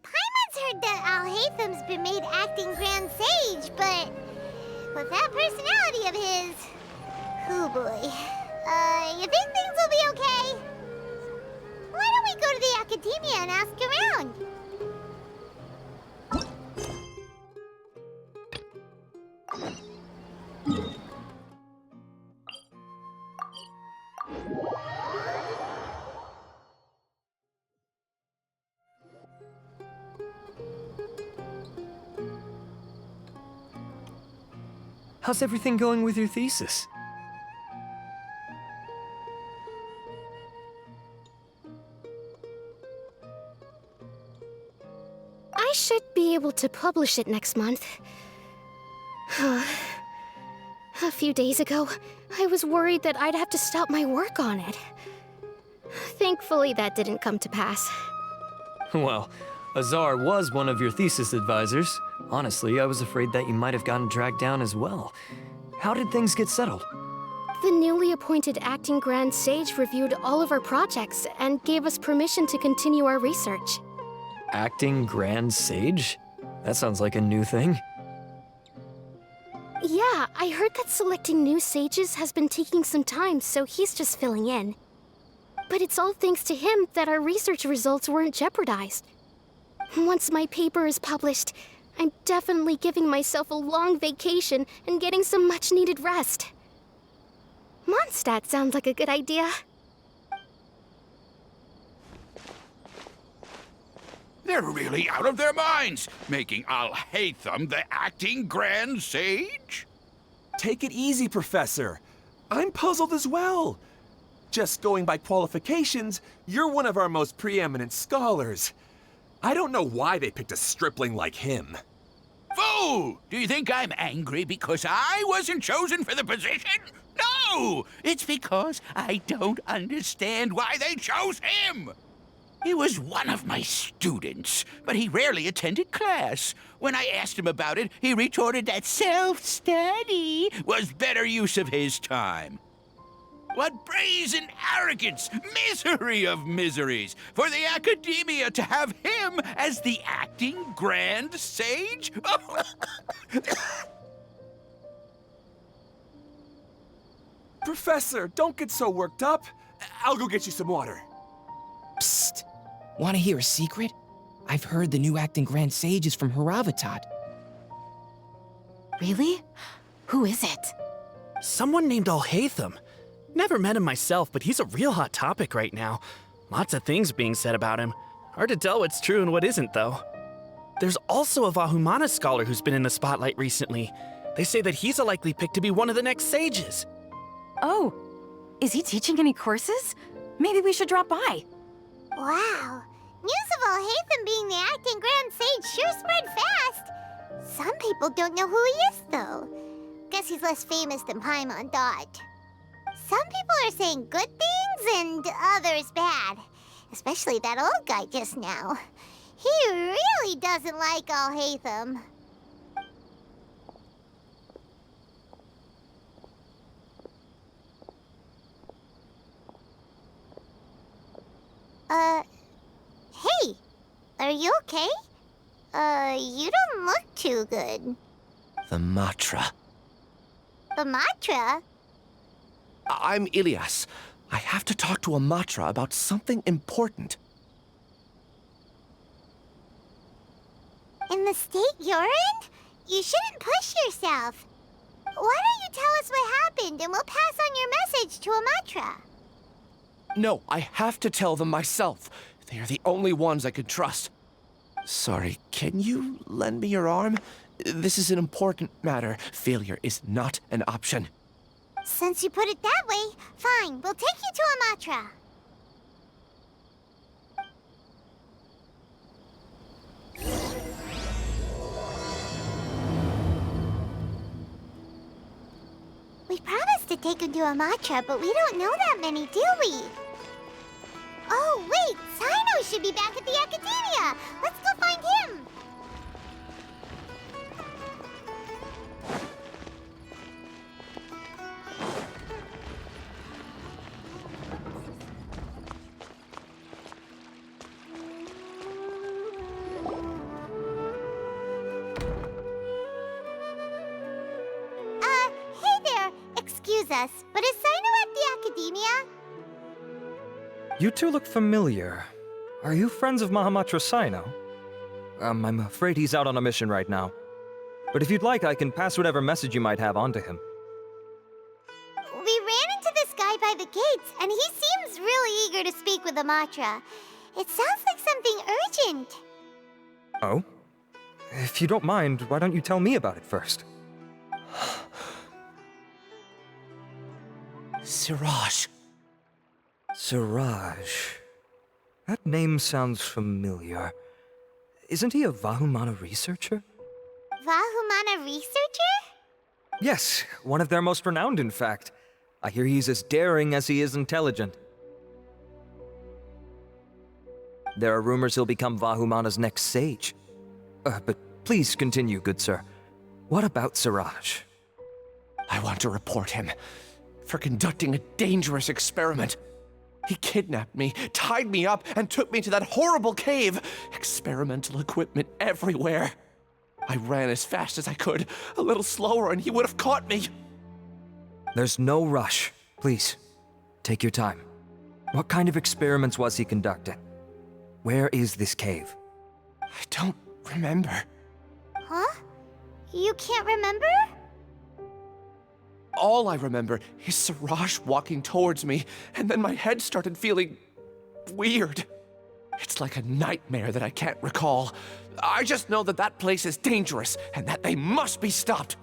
Paimon's heard that Alhaitham's been made acting Grand Sage, but with that personality of his, oh boy. You think things will be okay? Why don't we go to the academia and ask around? How's everything going with your thesis? I should be able to publish it next month. A few days ago, I was worried that I'd have to stop my work on it. Thankfully, that didn't come to pass. Well, Azar was one of your thesis advisors. Honestly, I was afraid that you might have gotten dragged down as well. How did things get settled? The newly appointed acting Grand Sage reviewed all of our projects and gave us permission to continue our research. Acting Grand Sage? That sounds like a new thing. Yeah, I heard that selecting new sages has been taking some time, so he's just filling in. But it's all thanks to him that our research results weren't jeopardized. Once my paper is published, I'm definitely giving myself a long vacation and getting some much-needed rest. Mondstadt sounds like a good idea. They're really out of their minds, making Alhaitham the acting Grand Sage? Take it easy, Professor. I'm puzzled as well. Just going by qualifications, you're one of our most preeminent scholars. I don't know why they picked a stripling like him. Fool! Do you think I'm angry because I wasn't chosen for the position? No! It's because I don't understand why they chose him! He was one of my students, but he rarely attended class. When I asked him about it, he retorted that self-study was better use of his time. What brazen arrogance, misery of miseries, for the academia to have him as the acting Grand Sage? Professor, don't get so worked up. I'll go get you some water. Psst. Want to hear a secret? I've heard the new acting Grand Sage is from Haravatat. Really? Who is it? Someone named Alhaitham. Never met him myself, but he's a real hot topic right now. Lots of things being said about him. Hard to tell what's true and what isn't, though. There's also a Vahumana scholar who's been in the spotlight recently. They say that he's a likely pick to be one of the next sages. Oh, is he teaching any courses? Maybe we should drop by. Wow. News of Alhaitham being the acting Grand Sage sure spread fast. Some people don't know who he is, though. Guess he's less famous than Paimon thought. Some people are saying good things and others bad. Especially that old guy just now. He really doesn't like Alhaitham. Hey, are you okay? You don't look too good. The Matra. The Matra? I'm Ilias. I have to talk to a Matra about something important. In the state you're in? You shouldn't push yourself. Why don't you tell us what happened and we'll pass on your message to a Matra? No, I have to tell them myself. They are the only ones I could trust. Sorry, can you lend me your arm? This is an important matter. Failure is not an option. Since you put it that way, fine, we'll take you to Amatra. We promised to take him to Amatra, but we don't know that many, do we? Oh, wait! Sino should be back at the Academia! Let's go find him! Hey there! Excuse us, but is Sino at the Academia? You two look familiar. Are you friends of Mahamatra Sino? I'm afraid he's out on a mission right now. But if you'd like, I can pass whatever message you might have on to him. We ran into this guy by the gates, and he seems really eager to speak with Amatra. It sounds like something urgent. Oh? If you don't mind, why don't you tell me about it first? Siraj. Siraj. That name sounds familiar. Isn't he a Vahumana researcher? Vahumana researcher? Yes, one of their most renowned, in fact. I hear he's as daring as he is intelligent. There are rumors he'll become Vahumana's next sage. But please continue, good sir. What about Siraj? I want to report him for conducting a dangerous experiment. He kidnapped me, tied me up, and took me to that horrible cave. Experimental equipment everywhere. I ran as fast as I could, a little slower, and he would have caught me. There's no rush. Please, take your time. What kind of experiments was he conducting? Where is this cave? I don't remember. Huh? You can't remember? All I remember is Siraj walking towards me, and then my head started feeling weird. It's like a nightmare that I can't recall. I just know that that place is dangerous, and that they must be stopped.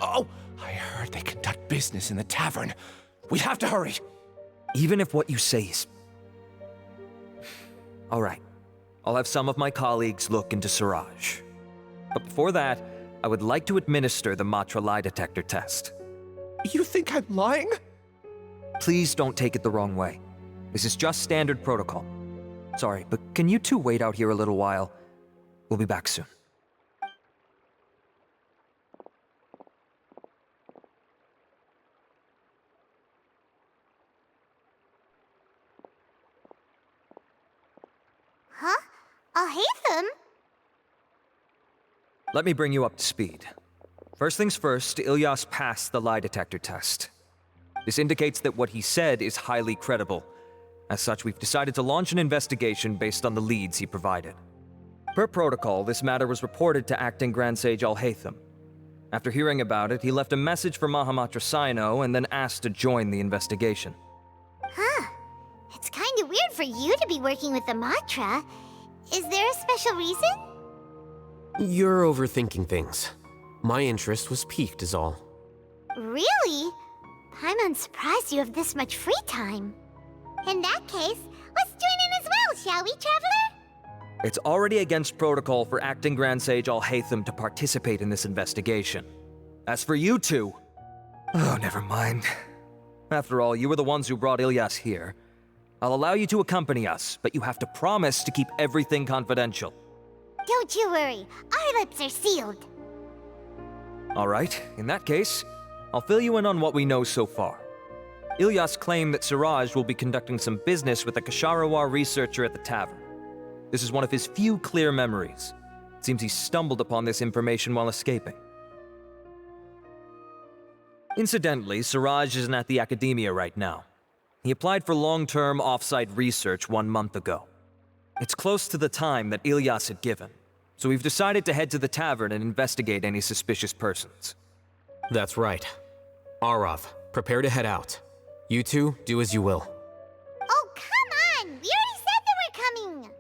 Oh, I heard they conduct business in the tavern. We have to hurry. Even if what you say is... All right. I'll have some of my colleagues look into Siraj. But before that, I would like to administer the Matra lie detector test. You think I'm lying? Please don't take it the wrong way. This is just standard protocol. Sorry, but can you two wait out here a little while? We'll be back soon. Huh? Alhaitham? Let me bring you up to speed. First things first, Ilyas passed the lie detector test. This indicates that what he said is highly credible. As such, we've decided to launch an investigation based on the leads he provided. Per protocol, this matter was reported to Acting Grand Sage Alhaitham. After hearing about it, he left a message for Mahamatra Sino and then asked to join the investigation. Huh. It's kind of weird for you to be working with Amatra. Is there a special reason? You're overthinking things. My interest was piqued is all. Really? I'm surprised you have this much free time. In that case, let's join in as well, shall we, Traveler? It's already against protocol for Acting Grand Sage Alhaitham to participate in this investigation. As for you two... Oh, never mind. After all, you were the ones who brought Ilyas here. I'll allow you to accompany us, but you have to promise to keep everything confidential. Don't you worry, our lips are sealed. All right, in that case, I'll fill you in on what we know so far. Ilyas claimed that Siraj will be conducting some business with a Kasharawar researcher at the tavern. This is one of his few clear memories. It seems he stumbled upon this information while escaping. Incidentally, Siraj isn't at the Academia right now. He applied for long-term off-site research 1 month ago. It's close to the time that Ilyas had given, so we've decided to head to the tavern and investigate any suspicious persons. That's right. Arav, prepare to head out. You two, do as you will. Oh, come on! We already said that we're coming!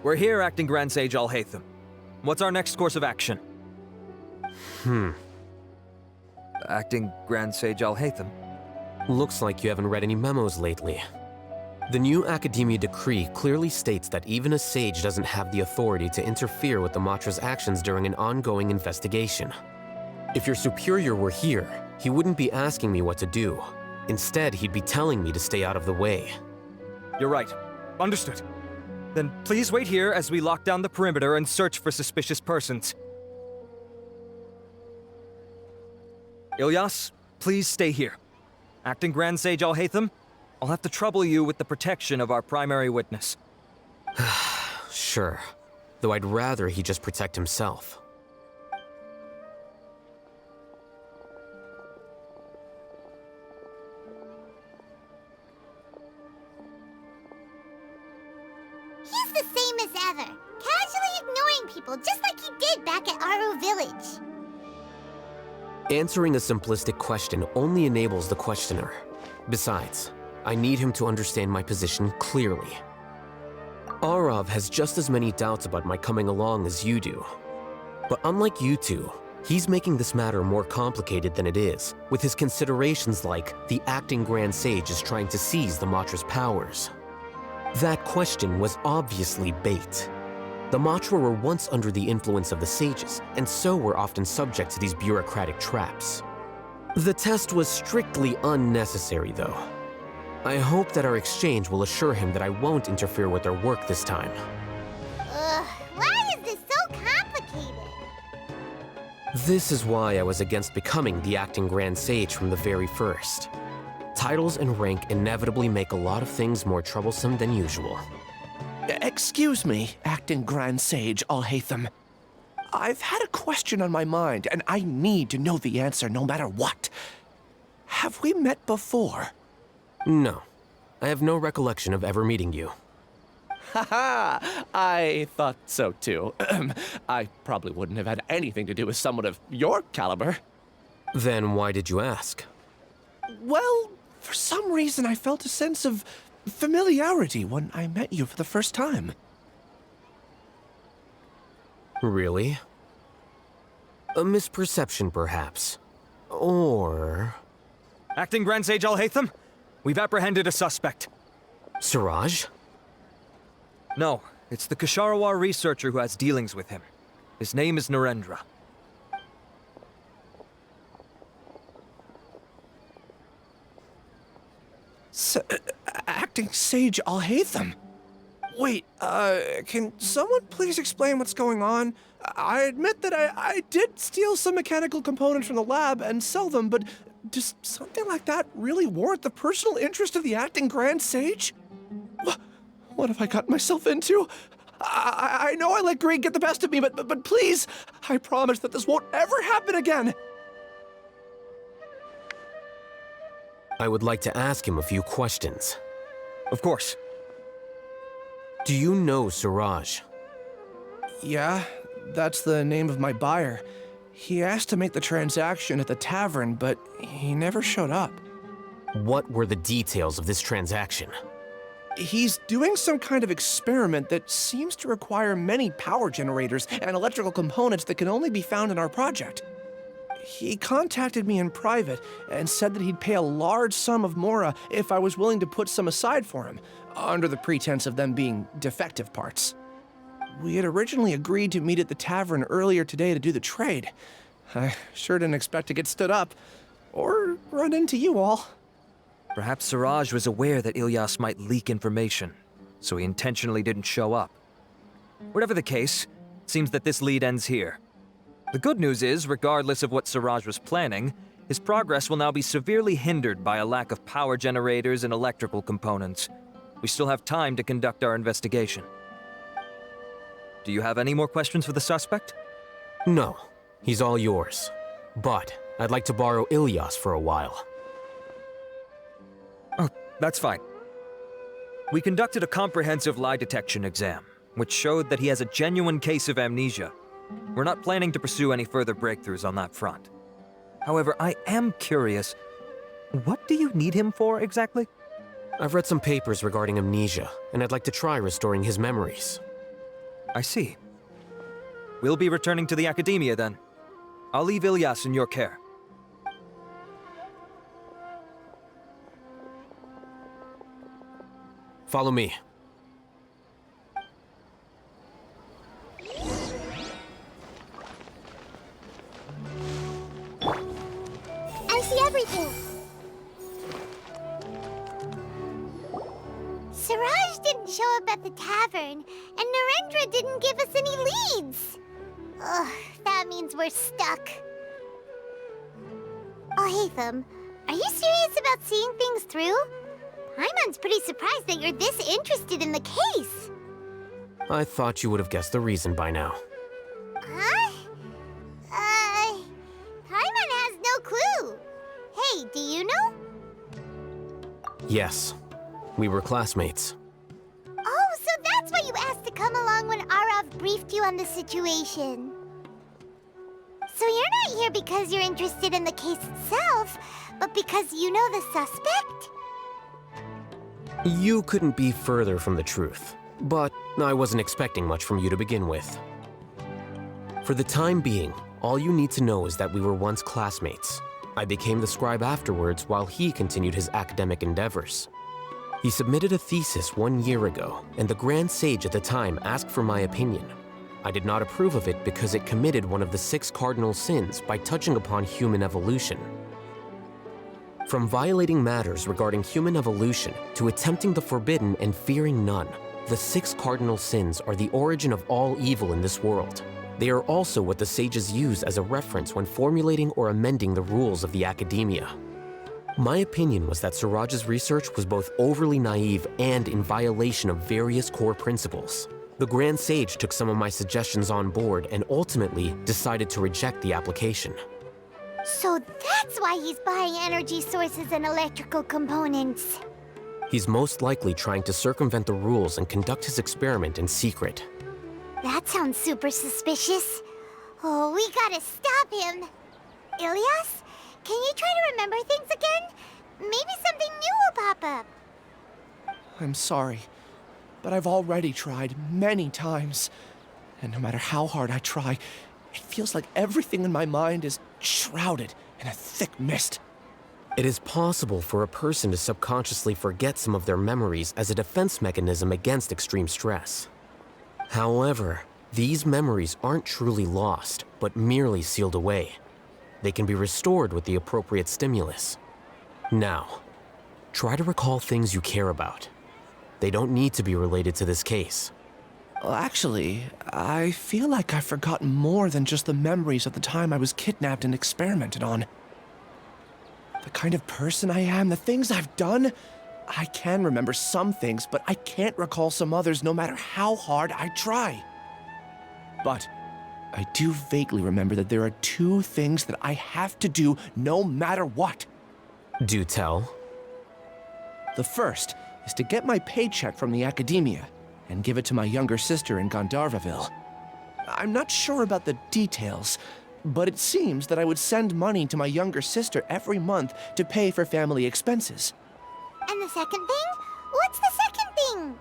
We're here, Acting Grand Sage Alhaitham. What's our next course of action? Acting Grand Sage Alhaitham? Looks like you haven't read any memos lately. The new Academia decree clearly states that even a sage doesn't have the authority to interfere with the Matra's actions during an ongoing investigation. If your superior were here, he wouldn't be asking me what to do. Instead, he'd be telling me to stay out of the way. You're right. Understood. Then please wait here as we lock down the perimeter and search for suspicious persons. Ilyas, please stay here. Acting Grand Sage Alhaitham, I'll have to trouble you with the protection of our primary witness. Sure. Though I'd rather he just protect himself. He's the same as ever, casually ignoring people just like he did back at Aru Village. Answering a simplistic question only enables the questioner. Besides, I need him to understand my position clearly. Arav has just as many doubts about my coming along as you do. But unlike you two, he's making this matter more complicated than it is, with his considerations like the acting Grand Sage is trying to seize the Matra's powers. That question was obviously bait. The Matra were once under the influence of the sages, and so were often subject to these bureaucratic traps. The test was strictly unnecessary, though. I hope that our exchange will assure him that I won't interfere with their work this time. Why is this so complicated? This is why I was against becoming the acting Grand Sage from the very first. Titles and rank inevitably make a lot of things more troublesome than usual. Excuse me, Acting Grand Sage Alhaitham. I've had a question on my mind, and I need to know the answer no matter what. Have we met before? No. I have no recollection of ever meeting you. Haha, I thought so too. I probably wouldn't have had anything to do with someone of your caliber. Then why did you ask? Well, for some reason I felt a sense of familiarity when I met you for the first time. Really? A misperception, perhaps. Or... Acting Grand Sage Alhaitham, we've apprehended a suspect. Siraj? No, it's the Ksharawar researcher who has dealings with him. His name is Narendra. Acting Sage Alhaitham? Wait, can someone please explain what's going on? I admit that I did steal some mechanical components from the lab and sell them, but does something like that really warrant the personal interest of the Acting Grand Sage? What have I gotten myself into? I know I let greed get the best of me, but please, I promise that this won't ever happen again. I would like to ask him a few questions. Of course. Do you know Siraj? Yeah, that's the name of my buyer. He asked to make the transaction at the tavern, but he never showed up. What were the details of this transaction? He's doing some kind of experiment that seems to require many power generators and electrical components that can only be found in our project. He contacted me in private and said that he'd pay a large sum of Mora if I was willing to put some aside for him, under the pretense of them being defective parts. We had originally agreed to meet at the tavern earlier today to do the trade. I sure didn't expect to get stood up, or run into you all. Perhaps Siraj was aware that Ilyas might leak information, so he intentionally didn't show up. Whatever the case, it seems that this lead ends here. The good news is, regardless of what Siraj was planning, his progress will now be severely hindered by a lack of power generators and electrical components. We still have time to conduct our investigation. Do you have any more questions for the suspect? No, he's all yours. But I'd like to borrow Ilyas for a while. Oh, that's fine. We conducted a comprehensive lie detection exam, which showed that he has a genuine case of amnesia. We're not planning to pursue any further breakthroughs on that front. However, I am curious, what do you need him for exactly? I've read some papers regarding amnesia, and I'd like to try restoring his memories. I see. We'll be returning to the Academia then. I'll leave Ilyas in your care. Follow me. I see everything. Siraj didn't show up at the tavern, and Narendra didn't give us any leads. Ugh, that means we're stuck. Alhaitham, are you serious about seeing things through? Paimon's pretty surprised that you're this interested in the case. I thought you would have guessed the reason by now. Huh? Paimon has no clue. Hey, do you know? Yes. We were classmates. Oh, so that's why you asked to come along when Arav briefed you on the situation. So you're not here because you're interested in the case itself, but because you know the suspect? You couldn't be further from the truth, but I wasn't expecting much from you to begin with. For the time being, all you need to know is that we were once classmates. I became the scribe afterwards while he continued his academic endeavors. He submitted a thesis 1 year ago, and the Grand Sage at the time asked for my opinion. I did not approve of it because it committed one of the 6 cardinal sins by touching upon human evolution. From violating matters regarding human evolution to attempting the forbidden and fearing none, the 6 cardinal sins are the origin of all evil in this world. They are also what the sages use as a reference when formulating or amending the rules of the Academia. My opinion was that Siraj's research was both overly naive and in violation of various core principles. The Grand Sage took some of my suggestions on board and ultimately decided to reject the application. So that's why he's buying energy sources and electrical components. He's most likely trying to circumvent the rules and conduct his experiment in secret. That sounds super suspicious. Oh, we gotta stop him. Ilyas, can you try to remember things again? Maybe something new will pop up. I'm sorry, but I've already tried many times. And no matter how hard I try, it feels like everything in my mind is shrouded in a thick mist. It is possible for a person to subconsciously forget some of their memories as a defense mechanism against extreme stress. However, these memories aren't truly lost, but merely sealed away. They can be restored with the appropriate stimulus. Now, try to recall things you care about. They don't need to be related to this case. Well, actually, I feel like I've forgotten more than just the memories of the time I was kidnapped and experimented on. The kind of person I am, the things I've done, I can remember some things, but I can't recall some others no matter how hard I try. But I do vaguely remember that there are 2 things that I have to do no matter what. Do tell. The first is to get my paycheck from the Academia and give it to my younger sister in Gandharvaville. I'm not sure about the details, but it seems that I would send money to my younger sister every month to pay for family expenses. And the second thing? What's the second thing?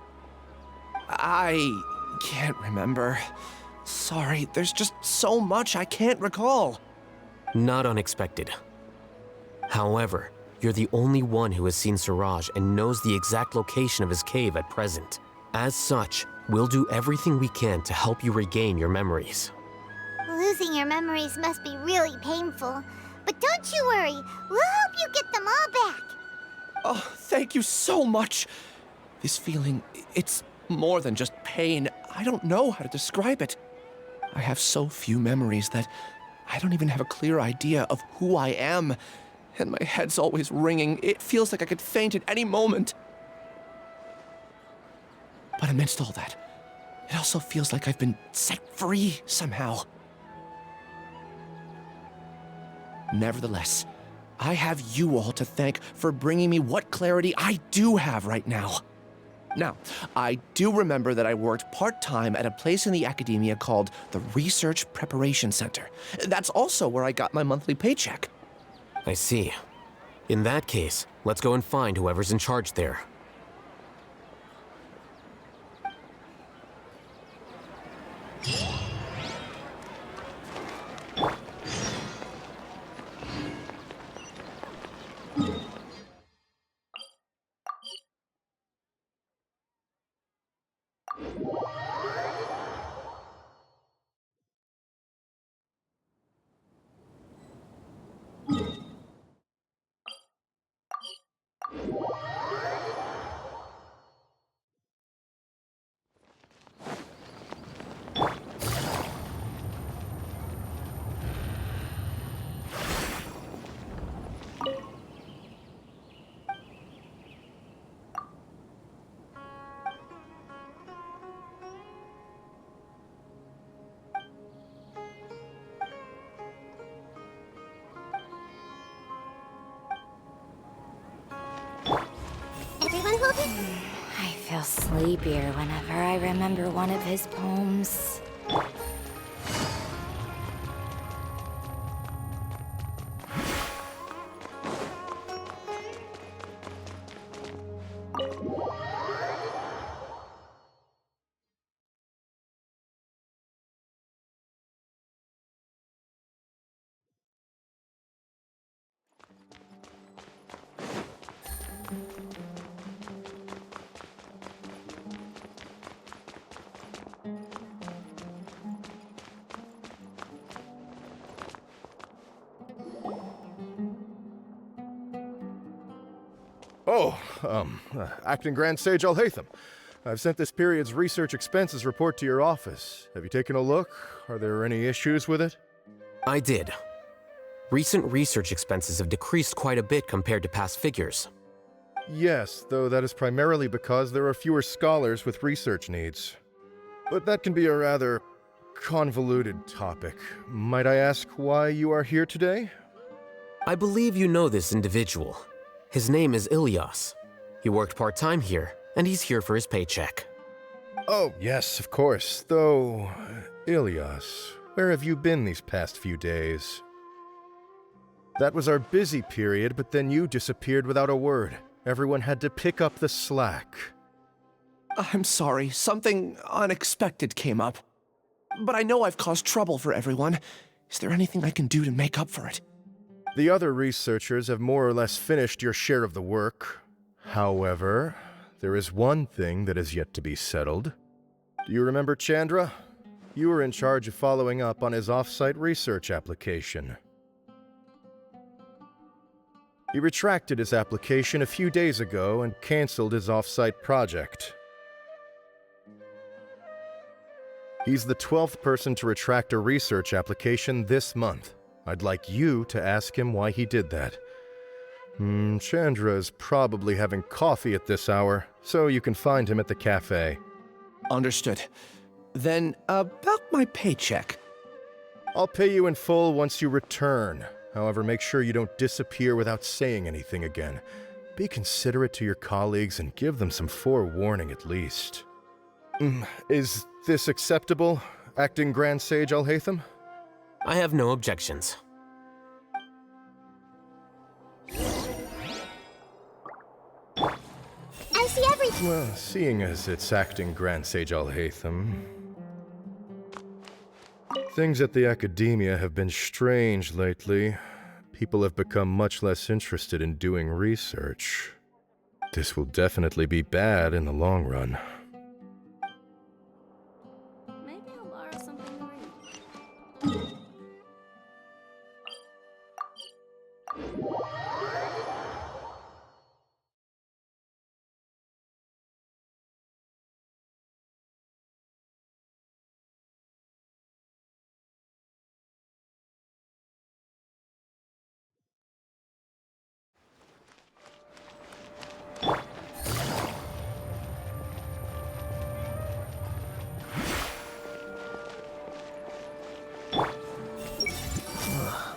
I can't remember. Sorry, there's just so much I can't recall. Not unexpected. However, you're the only one who has seen Siraj and knows the exact location of his cave at present. As such, we'll do everything we can to help you regain your memories. Losing your memories must be really painful. But don't you worry, we'll help you get them all back. Oh, thank you so much. This feeling, it's more than just pain. I don't know how to describe it. I have so few memories that I don't even have a clear idea of who I am. And my head's always ringing. It feels like I could faint at any moment. But amidst all that, it also feels like I've been set free somehow. Nevertheless, I have you all to thank for bringing me what clarity I do have right now. Now, I do remember that I worked part-time at a place in the Academia called the Research Preparation Center. That's also where I got my monthly paycheck. I see. In that case, let's go and find whoever's in charge there. Everyone hold it. I feel sleepier whenever I remember one of his poems. Oh, Acting Grand Sage Alhaitham. I've sent this period's research expenses report to your office. Have you taken a look? Are there any issues with it? I did. Recent research expenses have decreased quite a bit compared to past figures. Yes, though that is primarily because there are fewer scholars with research needs. But that can be a rather convoluted topic. Might I ask why you are here today? I believe you know this individual. His name is Ilyas. He worked part-time here, and he's here for his paycheck. Oh, yes, of course. Though, Ilyas, where have you been these past few days? That was our busy period, but then you disappeared without a word. Everyone had to pick up the slack. I'm sorry, something unexpected came up. But I know I've caused trouble for everyone. Is there anything I can do to make up for it? The other researchers have more or less finished your share of the work. However, there is one thing that is yet to be settled. Do you remember Chandra? You were in charge of following up on his off-site research application. He retracted his application a few days ago and canceled his off-site project. He's the 12th person to retract a research application this month. I'd like you to ask him why he did that. Chandra is probably having coffee at this hour, so you can find him at the cafe. Understood. Then, about my paycheck. I'll pay you in full once you return. However, make sure you don't disappear without saying anything again. Be considerate to your colleagues and give them some forewarning at least. Is this acceptable, Acting Grand Sage Alhaitham? I have no objections. I see everything. Well, seeing as it's Acting Grand Sage Alhaitham, things at the academia have been strange lately. People have become much less interested in doing research. This will definitely be bad in the long run. Maybe I'll borrow something to read.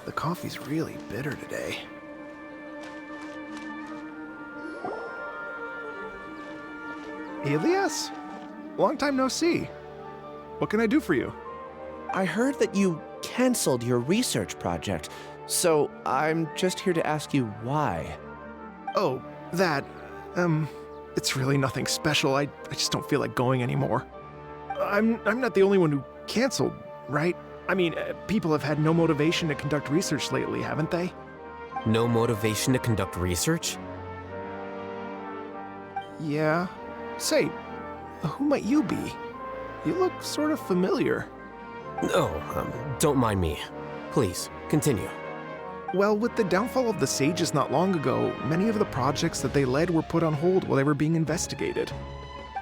The coffee's really bitter today. Elias? Long time no see. What can I do for you? I heard that you canceled your research project, so I'm just here to ask you why. Oh, that, it's really nothing special. I just don't feel like going anymore. I'm not the only one who canceled, right? I mean, people have had no motivation to conduct research lately, haven't they? No motivation to conduct research? Yeah. Say, Who might you be? You look sort of familiar. Oh, don't mind me. Please, continue. Well, with the downfall of the sages not long ago, many of the projects that they led were put on hold while they were being investigated.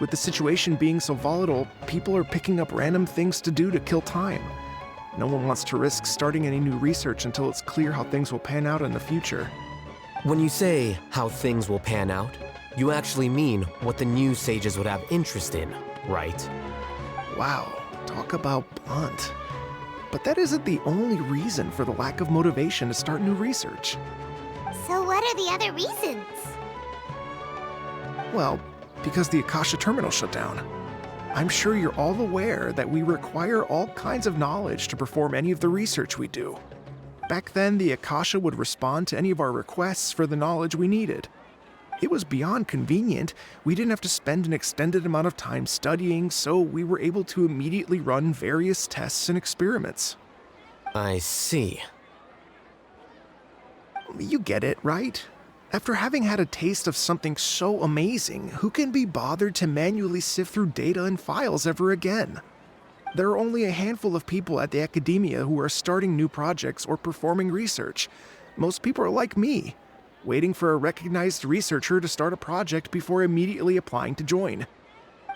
With the situation being so volatile, people are picking up random things to do to kill time. No one wants to risk starting any new research until it's clear how things will pan out in the future. When you say how things will pan out, you actually mean what the new sages would have interest in, right? Wow, talk about blunt. But that isn't the only reason for the lack of motivation to start new research. So what are the other reasons? Well, because the Akasha terminal shut down. I'm sure you're all aware that we require all kinds of knowledge to perform any of the research we do. Back then, the Akasha would respond to any of our requests for the knowledge we needed. It was beyond convenient. We didn't have to spend an extended amount of time studying, so we were able to immediately run various tests and experiments. I see. You get it, right? After having had a taste of something so amazing, who can be bothered to manually sift through data and files ever again? There are only a handful of people at the academia who are starting new projects or performing research. Most people are like me, waiting for a recognized researcher to start a project before immediately applying to join.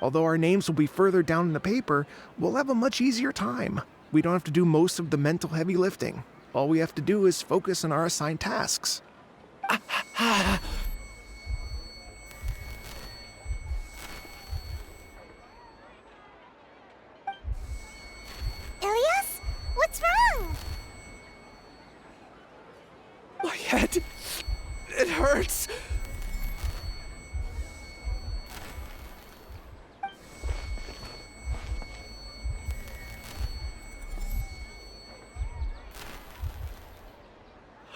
Although our names will be further down in the paper, we'll have a much easier time. We don't have to do most of the mental heavy lifting. All we have to do is focus on our assigned tasks. Ilias? What's wrong? My head. It hurts.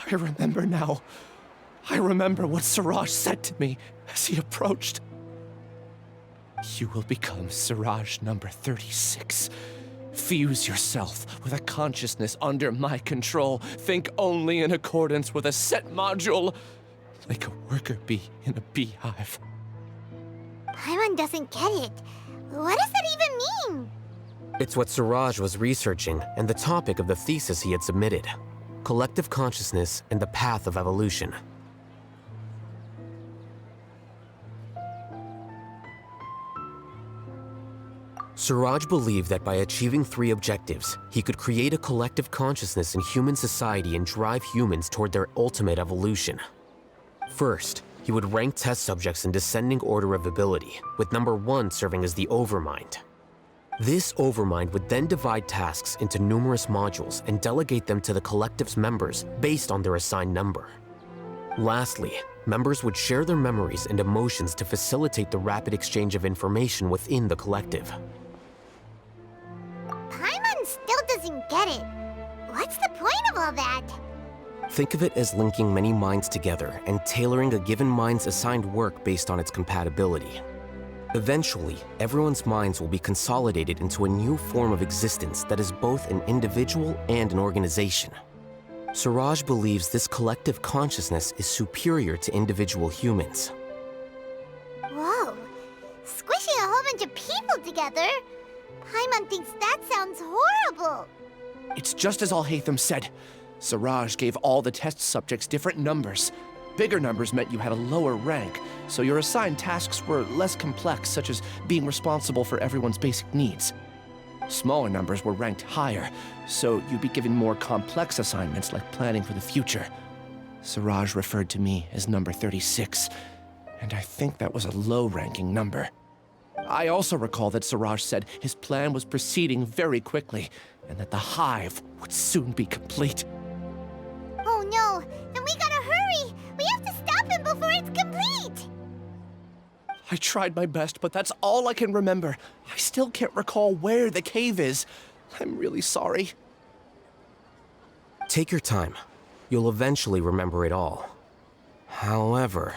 I remember now. I remember what Siraj said to me as he approached. You will become Siraj number 36. Fuse yourself with a consciousness under my control. Think only in accordance with a set module, like a worker bee in a beehive. Paimon doesn't get it. What does that even mean? It's what Siraj was researching and the topic of the thesis he had submitted. Collective consciousness and the path of evolution. Siraj believed that by achieving 3 objectives, he could create a collective consciousness in human society and drive humans toward their ultimate evolution. First, he would rank test subjects in descending order of ability, with number 1 serving as the overmind. This overmind would then divide tasks into numerous modules and delegate them to the collective's members based on their assigned number. Lastly, members would share their memories and emotions to facilitate the rapid exchange of information within the collective. Paimon still doesn't get it. What's the point of all that? Think of it as linking many minds together and tailoring a given mind's assigned work based on its compatibility. Eventually, everyone's minds will be consolidated into a new form of existence that is both an individual and an organization. Siraj believes this collective consciousness is superior to individual humans. Whoa. Squishing a whole bunch of people together? Paimon thinks that sounds horrible. It's just as Alhaitham said. Siraj gave all the test subjects different numbers. Bigger numbers meant you had a lower rank, so your assigned tasks were less complex, such as being responsible for everyone's basic needs. Smaller numbers were ranked higher, so you'd be given more complex assignments like planning for the future. Siraj referred to me as number 36, and I think that was a low-ranking number. I also recall that Siraj said his plan was proceeding very quickly, and that the hive would soon be complete. Oh no, then we gotta hurry! We have to stop him before it's complete! I tried my best, but that's all I can remember. I still can't recall where the cave is. I'm really sorry. Take your time. You'll eventually remember it all. However,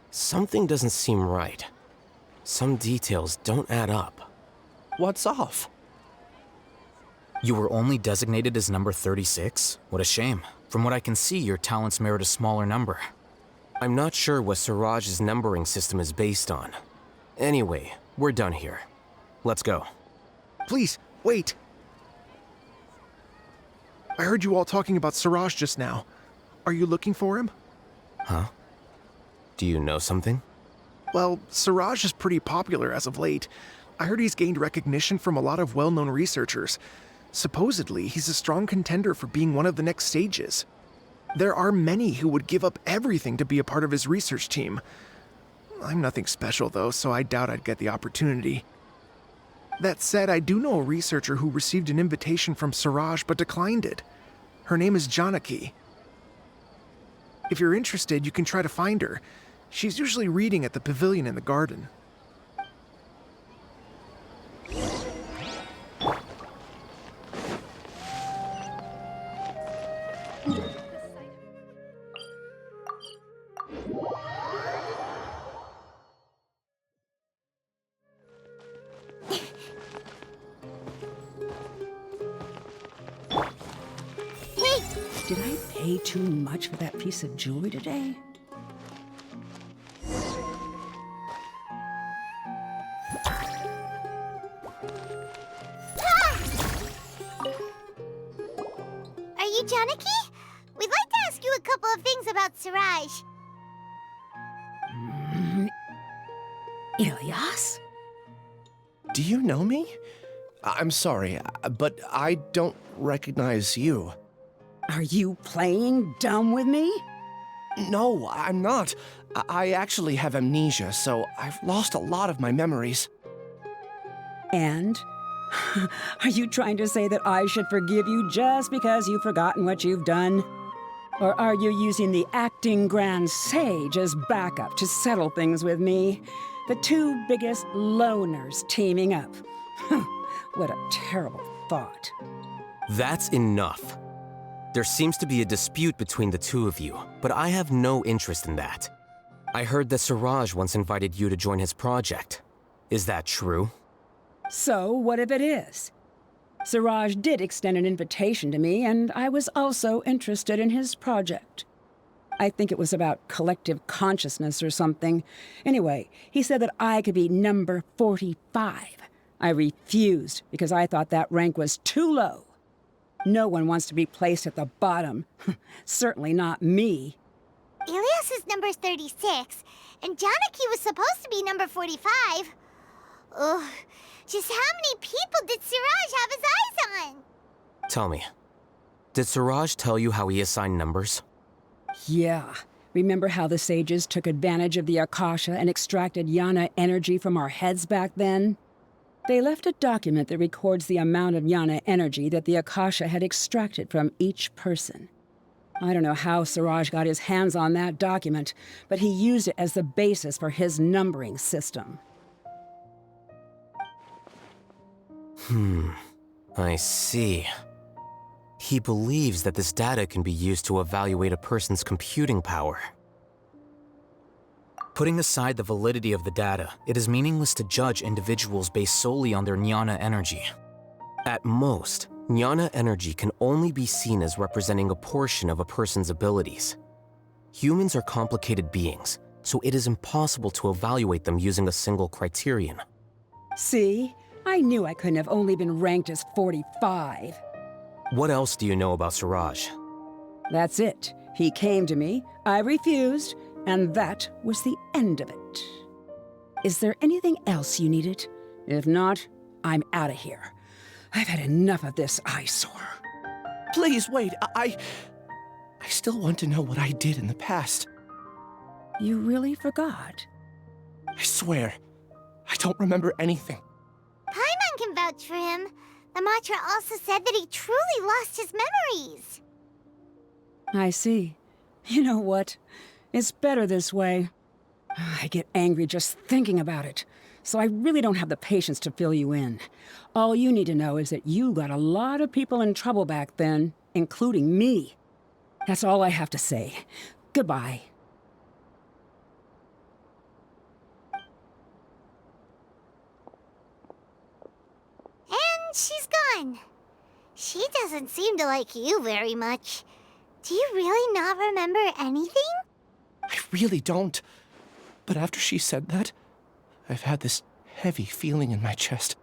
something doesn't seem right. Some details don't add up. What's off? You were only designated as number 36? What a shame. From what I can see, your talents merit a smaller number. I'm not sure what Siraj's numbering system is based on. Anyway, We're done here. Let's go. Please, wait. I heard you all talking about Siraj just now. Are you looking for him? Huh? Do you know something? Well, Siraj is pretty popular as of late. I heard he's gained recognition from a lot of well-known researchers. Supposedly, he's a strong contender for being one of the next sages. There are many who would give up everything to be a part of his research team. I'm nothing special, though, so I doubt I'd get the opportunity. That said, I do know a researcher who received an invitation from Siraj but declined it. Her name is Janaki. If you're interested, you can try to find her. She's usually reading at the pavilion in the garden. Did I pay too much for that piece of jewelry today? Are you Janaki? We'd like to ask you a couple of things about Siraj. Ilyas? Do you know me? I'm sorry, but I don't recognize you. Are you playing dumb with me? No, I'm not. I actually have amnesia, so I've lost a lot of my memories. And? Are you trying to say that I should forgive you just because you've forgotten what you've done? Or are you using the acting grand sage as backup to settle things with me? The two biggest loners teaming up. What a terrible thought. That's enough. There seems to be a dispute between the two of you, but I have no interest in that. I heard that Siraj once invited you to join his project. Is that true? So, what if it is? Siraj did extend an invitation to me, and I was also interested in his project. I think it was about collective consciousness or something. Anyway, he said that I could be number 45. I refused because I thought that rank was too low. No one wants to be placed at the bottom. Certainly not me. Ilyas is number 36, and Janaki was supposed to be number 45. Ugh, just how many people did Siraj have his eyes on? Tell me, did Siraj tell you how he assigned numbers? Yeah. Remember how the sages took advantage of the Akasha and extracted Yana energy from our heads back then? They left a document that records the amount of Yana energy that the Akasha had extracted from each person. I don't know how Siraj got his hands on that document, but he used it as the basis for his numbering system. I see. He believes that this data can be used to evaluate a person's computing power. Putting aside the validity of the data, it is meaningless to judge individuals based solely on their Jnana energy. At most, Jnana energy can only be seen as representing a portion of a person's abilities. Humans are complicated beings, so it is impossible to evaluate them using a single criterion. See? I knew I couldn't have only been ranked as 45. What else do you know about Siraj? That's it. He came to me, I refused, and that was the end of it. Is there anything else you needed? If not, I'm out of here. I've had enough of this eyesore. Please, wait. I still want to know what I did in the past. You really forgot? I swear, I don't remember anything. Paimon can vouch for him. The mantra also said that he truly lost his memories. I see. You know what? It's better this way. I get angry just thinking about it, so I really don't have the patience to fill you in. All you need to know is that you got a lot of people in trouble back then, including me. That's all I have to say. Goodbye. And she's gone. She doesn't seem to like you very much. Do you really not remember anything? I really don't. But after she said that, I've had this heavy feeling in my chest.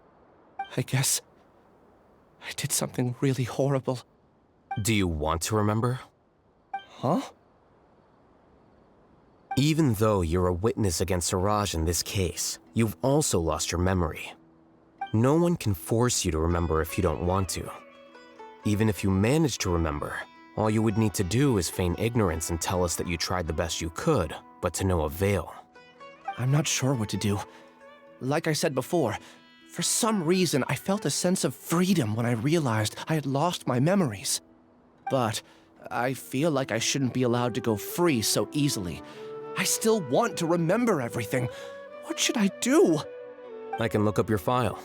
I guess I did something really horrible. Do you want to remember? Huh? Even though you're a witness against Siraj in this case, you've also lost your memory. No one can force you to remember if you don't want to. Even if you manage to remember, all you would need to do is feign ignorance and tell us that you tried the best you could, but to no avail. I'm not sure what to do. Like I said before, for some reason I felt a sense of freedom when I realized I had lost my memories. But I feel like I shouldn't be allowed to go free so easily. I still want to remember everything. What should I do? I can look up your file.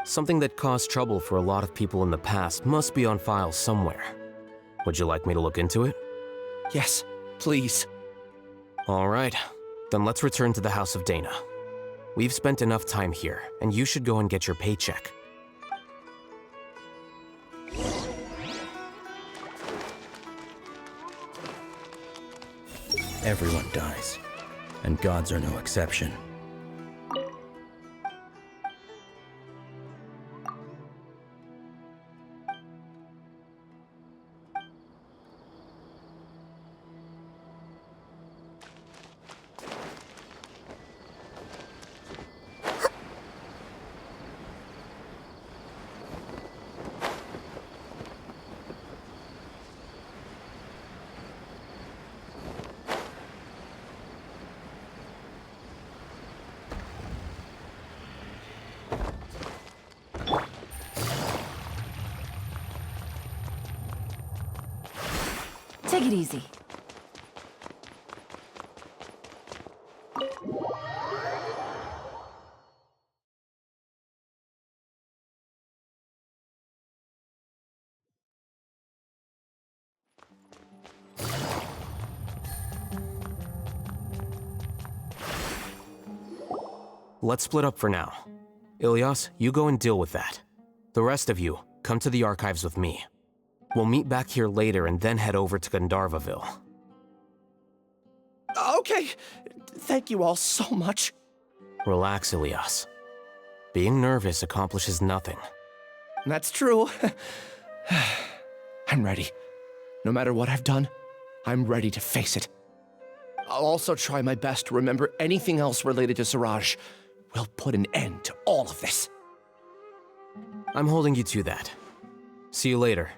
Something that caused trouble for a lot of people in the past must be on file somewhere. Would you like me to look into it? Yes, please. All right, then let's return to the House of Dana. We've spent enough time here, and you should go and get your paycheck. Everyone dies, and gods are no exception. Take it easy. Let's split up for now. Ilyas, you go and deal with that. The rest of you, come to the archives with me. We'll meet back here later and then head over to Gandharvaville. Okay, thank you all so much. Relax, Ilyas. Being nervous accomplishes nothing. That's true. I'm ready. No matter what I've done, I'm ready to face it. I'll also try my best to remember anything else related to Siraj. We'll put an end to all of this. I'm holding you to that. See you later.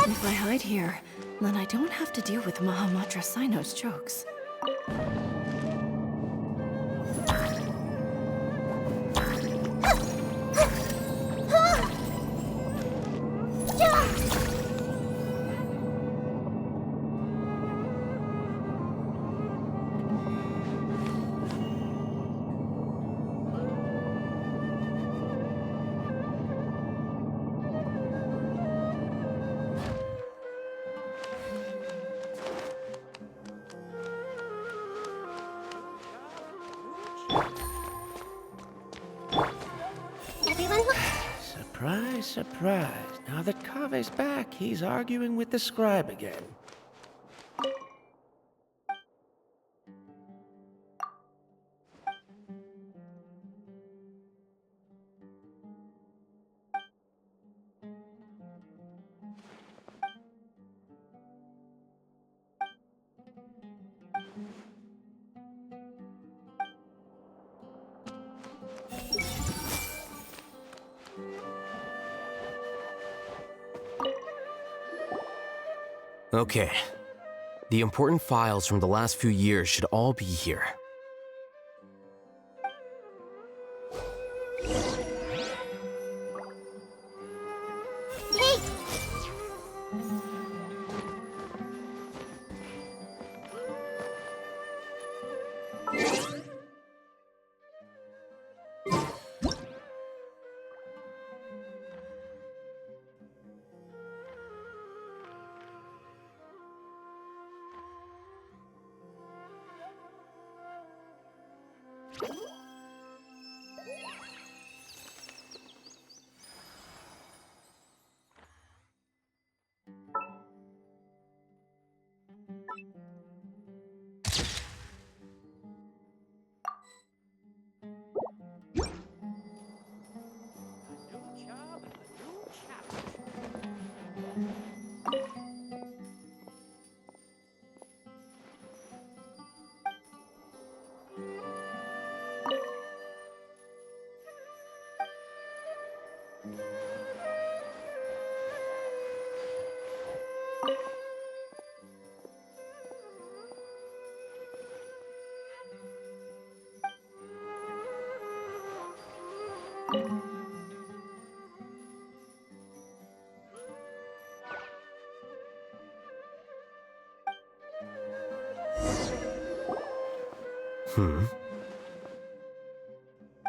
If I hide here, then I don't have to deal with Mahamatra Sino's jokes. Surprise, surprise. Now that Kave's back, he's arguing with the scribe again. Okay. The important files from the last few years should all be here.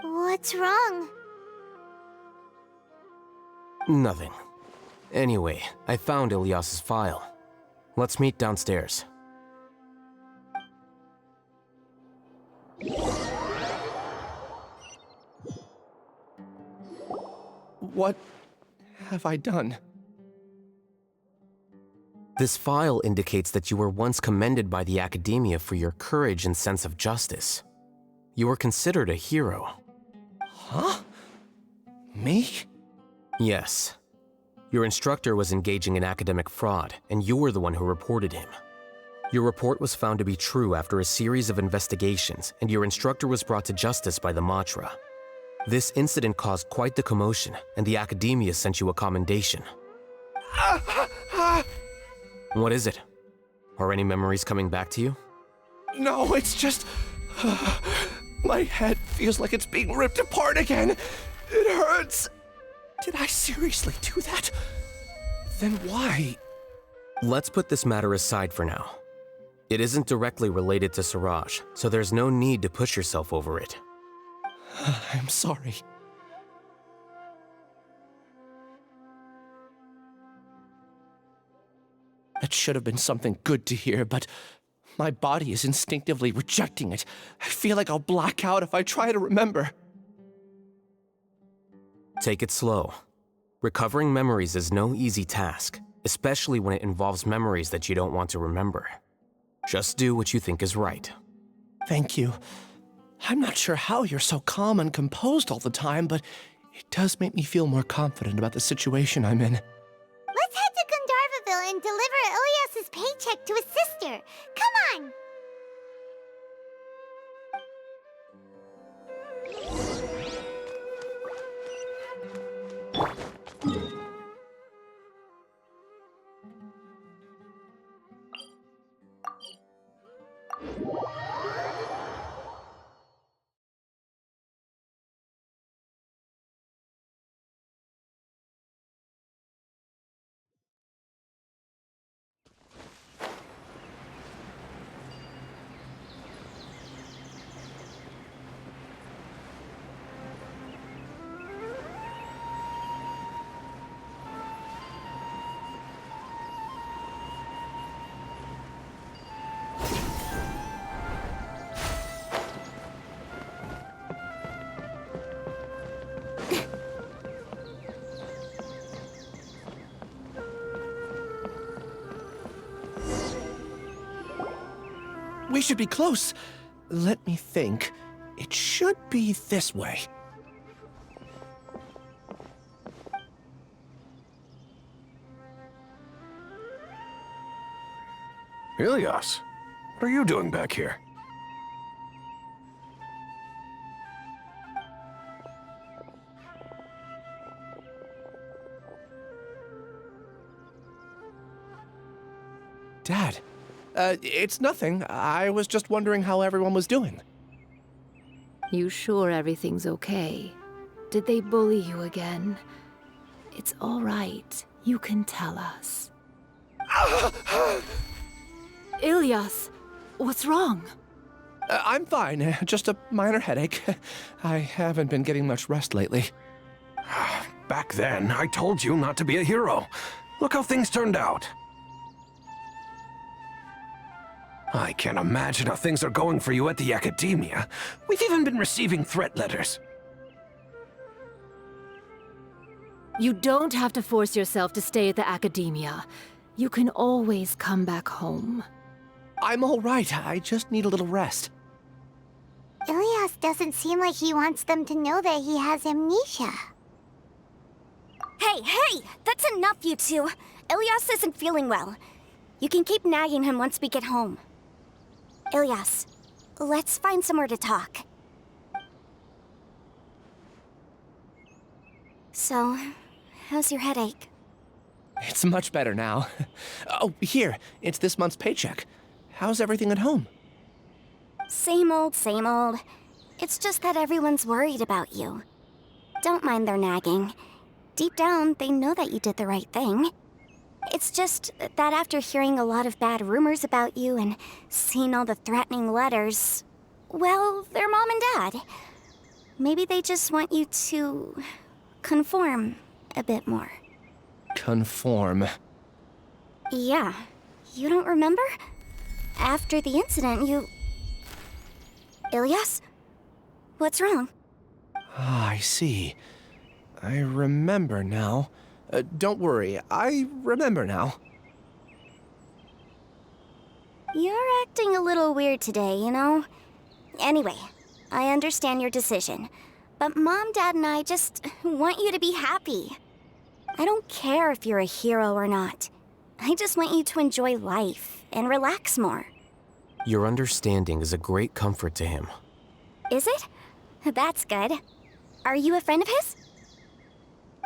What's wrong? Nothing. Anyway, I found Ilyas's file. Let's meet downstairs. What have I done? This file indicates that you were once commended by the Academia for your courage and sense of justice. You were considered a hero. Huh? Me? Yes. Your instructor was engaging in academic fraud, and you were the one who reported him. Your report was found to be true after a series of investigations, and your instructor was brought to justice by the Matra. This incident caused quite the commotion, and the Academia sent you a commendation. What is it? Are any memories coming back to you? No, it's just... my head feels like it's being ripped apart again. It hurts. Did I seriously do that? Then why? Let's put this matter aside for now. It isn't directly related to Siraj, so there's no need to push yourself over it. I'm sorry. That should have been something good to hear, but my body is instinctively rejecting it. I feel like I'll black out if I try to remember. Take it slow. Recovering memories is no easy task, especially when it involves memories that you don't want to remember. Just do what you think is right. Thank you. I'm not sure how you're so calm and composed all the time, but it does make me feel more confident about the situation I'm in. Let's head to Gandharvaville and deliver Ilyas's paycheck to his sister. Come on! We should be close. Let me think. It should be this way. Ilyas, what are you doing back here? Dad, it's nothing. I was just wondering how everyone was doing. You sure everything's okay? Did they bully you again? It's all right. You can tell us. Ilyas, what's wrong? I'm fine. Just a minor headache. I haven't been getting much rest lately. Back then, I told you not to be a hero. Look how things turned out. I can't imagine how things are going for you at the academia. We've even been receiving threat letters. You don't have to force yourself to stay at the academia. You can always come back home. I'm all right. I just need a little rest. Ilyas doesn't seem like he wants them to know that he has amnesia. Hey! That's enough, you two. Ilyas isn't feeling well. You can keep nagging him once we get home. Ilyas, let's find somewhere to talk. So, how's your headache? It's much better now. Oh, here, it's this month's paycheck. How's everything at home? Same old, same old. It's just that everyone's worried about you. Don't mind their nagging. Deep down, they know that you did the right thing. It's just that after hearing a lot of bad rumors about you and seeing all the threatening letters, well, they're mom and dad. Maybe they just want you to conform a bit more. Conform. Yeah. You don't remember? After the incident, you... Ilyas? What's wrong? Ah, I see. I remember now. Don't worry, I remember now. You're acting a little weird today, you know? Anyway, I understand your decision. But Mom, Dad, and I just want you to be happy. I don't care if you're a hero or not. I just want you to enjoy life and relax more. Your understanding is a great comfort to him. Is it? That's good. Are you a friend of his?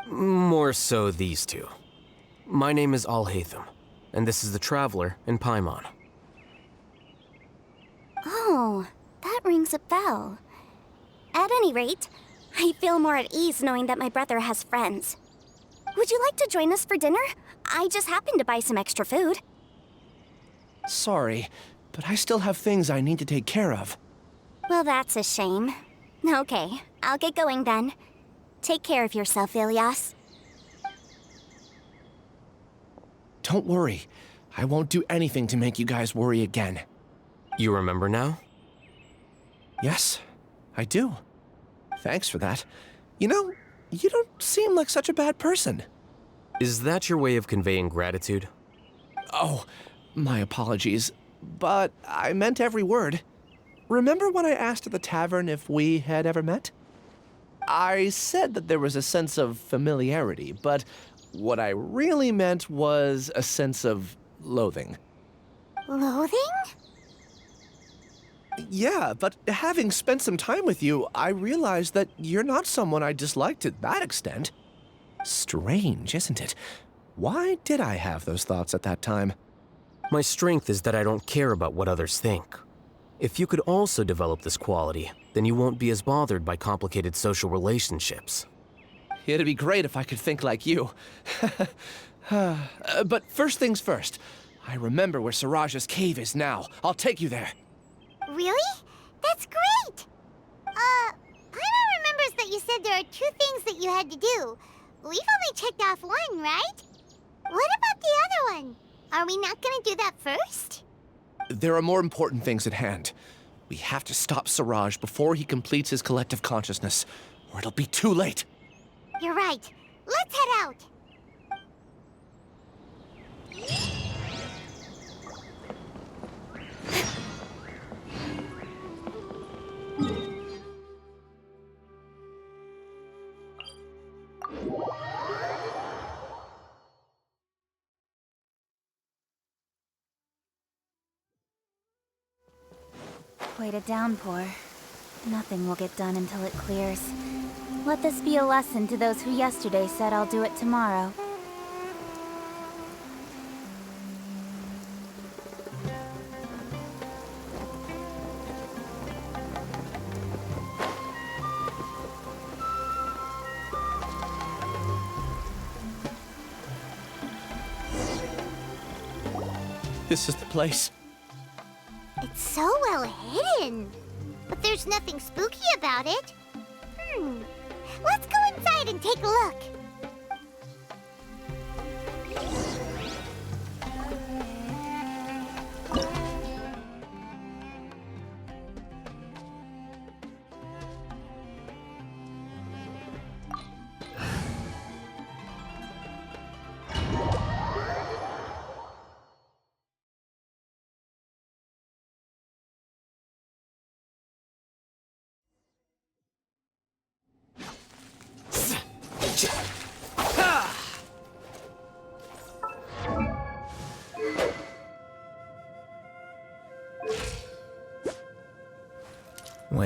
More so these two. My name is Alhaitham, and this is the Traveler in Paimon. Oh, that rings a bell. At any rate, I feel more at ease knowing that my brother has friends. Would you like to join us for dinner? I just happened to buy some extra food. Sorry, but I still have things I need to take care of. Well, that's a shame. Okay, I'll get going then. Take care of yourself, Ilyas. Don't worry. I won't do anything to make you guys worry again. You remember now? Yes, I do. Thanks for that. You know, you don't seem like such a bad person. Is that your way of conveying gratitude? Oh, my apologies. But I meant every word. Remember when I asked at the tavern if we had ever met? I said that there was a sense of familiarity, but what I really meant was a sense of loathing. Loathing? Yeah, but having spent some time with you, I realized that you're not someone I dislike to that extent. Strange, isn't it? Why did I have those thoughts at that time? My strength is that I don't care about what others think. If you could also develop this quality, then you won't be as bothered by complicated social relationships. It'd be great if I could think like you. But first things first. I remember where Siraj's cave is now. I'll take you there. Really? That's great! Paimon remembers that you said there are 2 things that you had to do. We've only checked off 1, right? What about the other one? Are we not gonna do that first? There are more important things at hand. We have to stop Siraj before he completes his collective consciousness, or it'll be too late. You're right. Let's head out. Quite a downpour. Nothing will get done until it clears. Let this be a lesson to those who yesterday said I'll do it tomorrow. This is the place. It's so well hidden. But there's nothing spooky about it. Let's go inside and take a look.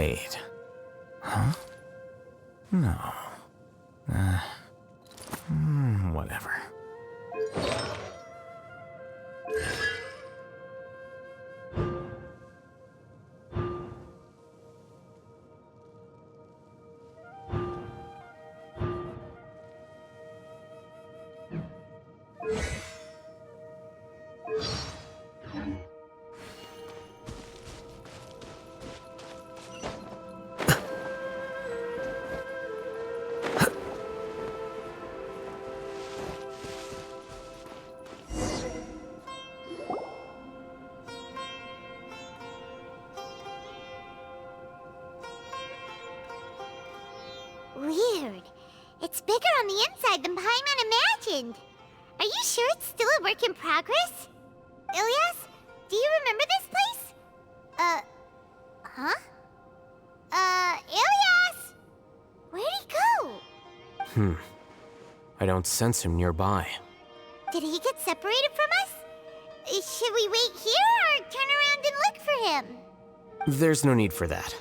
Wait. Huh? No. Whatever. Weird. It's bigger on the inside than Paimon imagined. Are you sure it's still a work in progress? Ilyas, do you remember this place? Huh? Ilyas! Where'd he go? I don't sense him nearby. Did he get separated from us? Should we wait here or turn around and look for him? There's no need for that.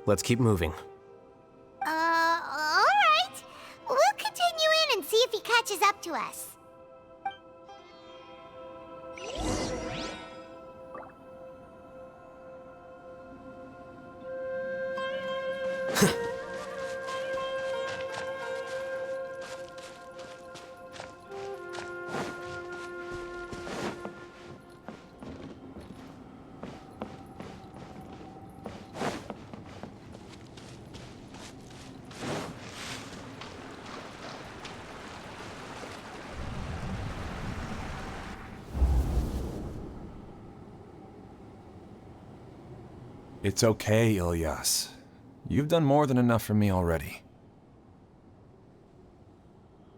Let's keep moving. Alright. We'll continue in and see if he catches up to us. It's okay, Ilyas. You've done more than enough for me already.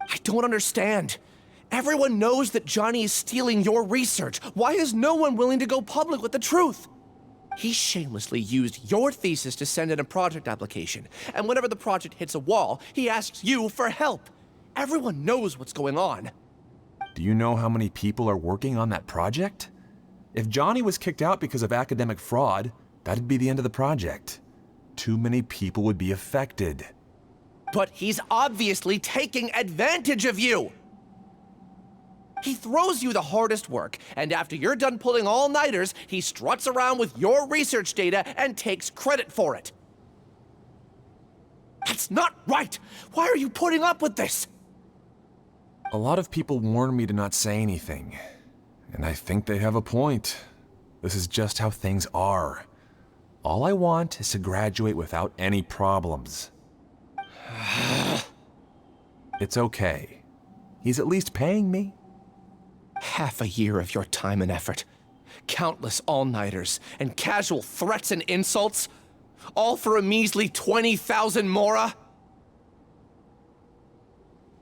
I don't understand. Everyone knows that Johnny is stealing your research. Why is no one willing to go public with the truth? He shamelessly used your thesis to send in a project application, and whenever the project hits a wall, he asks you for help. Everyone knows what's going on. Do you know how many people are working on that project? If Johnny was kicked out because of academic fraud, that'd be the end of the project. Too many people would be affected. But he's obviously taking advantage of you! He throws you the hardest work, and after you're done pulling all-nighters, he struts around with your research data and takes credit for it. That's not right! Why are you putting up with this? A lot of people warn me to not say anything, and I think they have a point. This is just how things are. All I want is to graduate without any problems. It's okay. He's at least paying me. Half a year of your time and effort, countless all-nighters, and casual threats and insults, all for a measly 20,000 mora?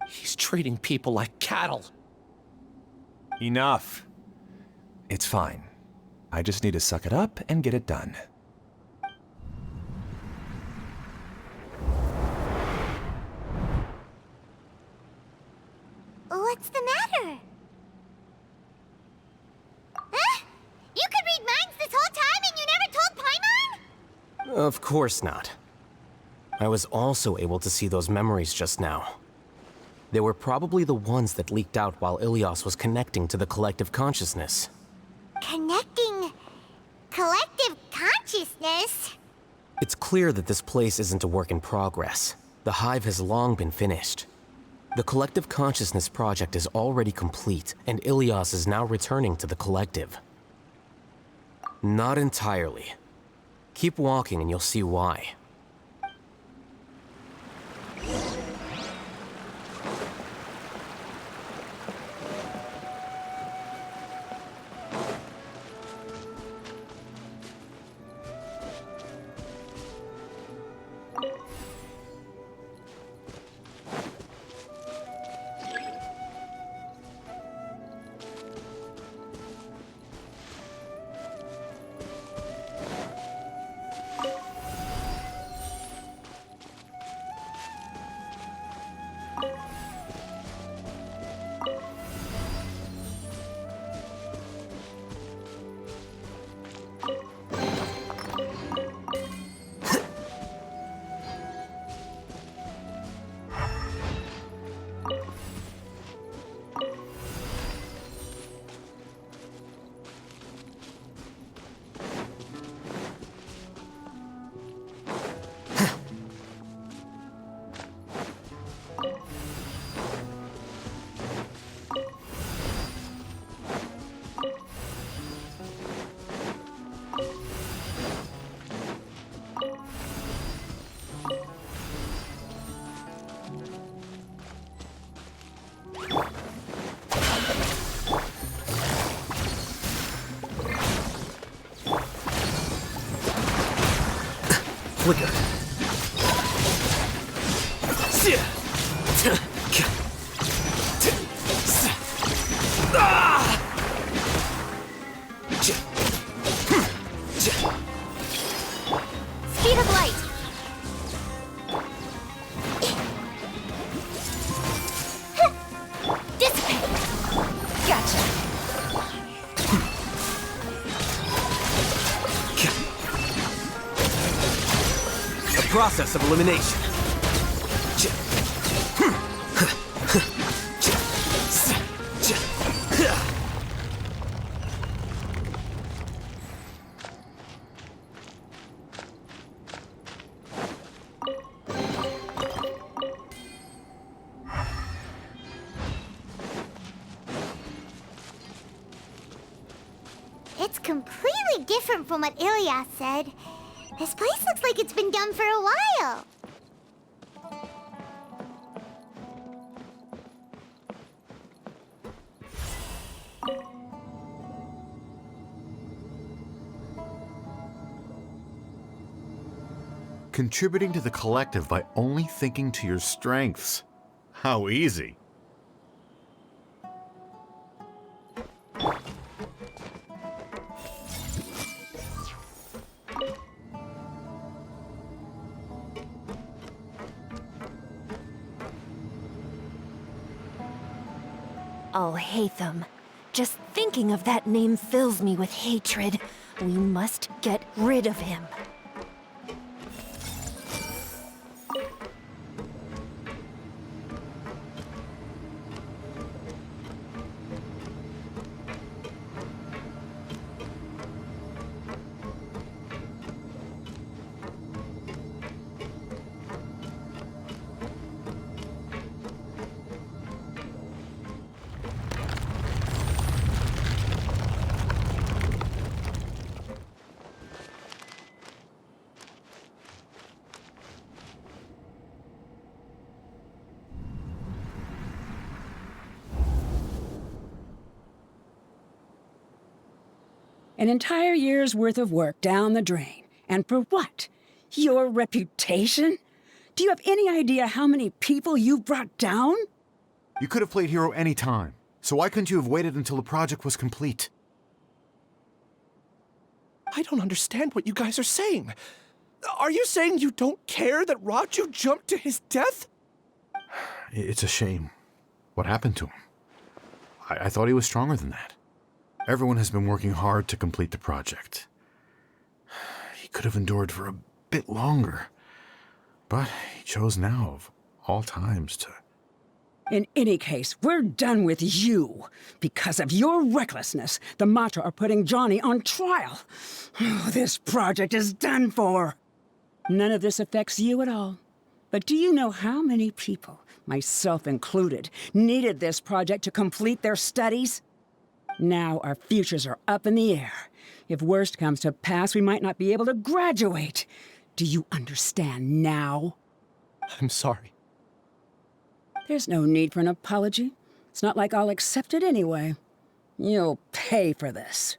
He's treating people like cattle. Enough. It's fine. I just need to suck it up and get it done. What's the matter? Huh? You could read minds this whole time and you never told Paimon? Of course not. I was also able to see those memories just now. They were probably the ones that leaked out while Ilyas was connecting to the collective consciousness. Connecting collective consciousness? It's clear that this place isn't a work in progress. The hive has long been finished. The collective consciousness project is already complete, and Ilyas is now returning to the collective. Not entirely. Keep walking and you'll see why. flicker. Speed of light. Dissipate. Gotcha. A process of elimination. It's completely different from what Ilyas said. This place looks like it's been done for a while. Contributing to the collective by only thinking to your strengths. How easy. Alhaitham. Just thinking of that name fills me with hatred. We must get rid of him. An entire year's worth of work down the drain. And for what? Your reputation? Do you have any idea how many people you brought down? You could have played hero any time, so why couldn't you have waited until the project was complete? I don't understand what you guys are saying. Are you saying you don't care that Raju jumped to his death? It's a shame. What happened to him? I thought he was stronger than that. Everyone has been working hard to complete the project. He could have endured for a bit longer, but he chose now, of all times, to... In any case, we're done with you. Because of your recklessness, the Matra are putting Johnny on trial. This project is done for. None of this affects you at all. But do you know how many people, myself included, needed this project to complete their studies? Now our futures are up in the air. If worst comes to pass, we might not be able to graduate. Do you understand now? I'm sorry. There's no need for an apology. It's not like I'll accept it anyway. You'll pay for this.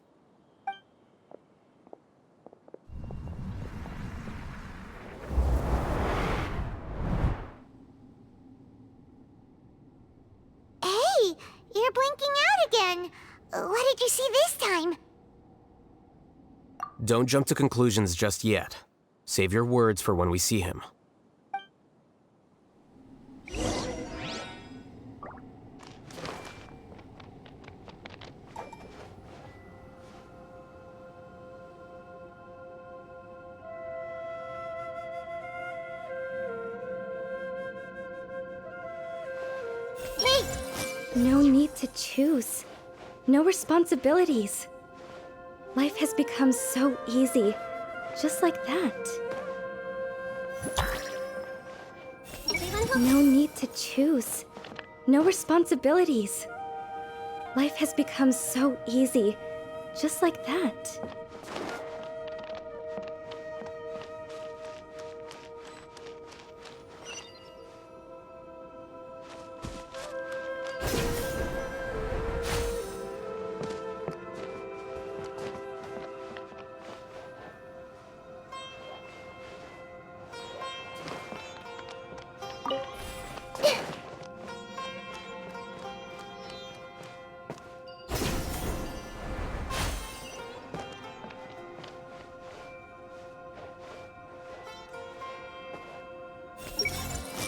Hey, you're blinking out again. What did you see this time? Don't jump to conclusions just yet. Save your words for when we see him. No need to choose. No responsibilities. Life has become so easy, just like that. No need to choose. No responsibilities. Life has become so easy, just like that.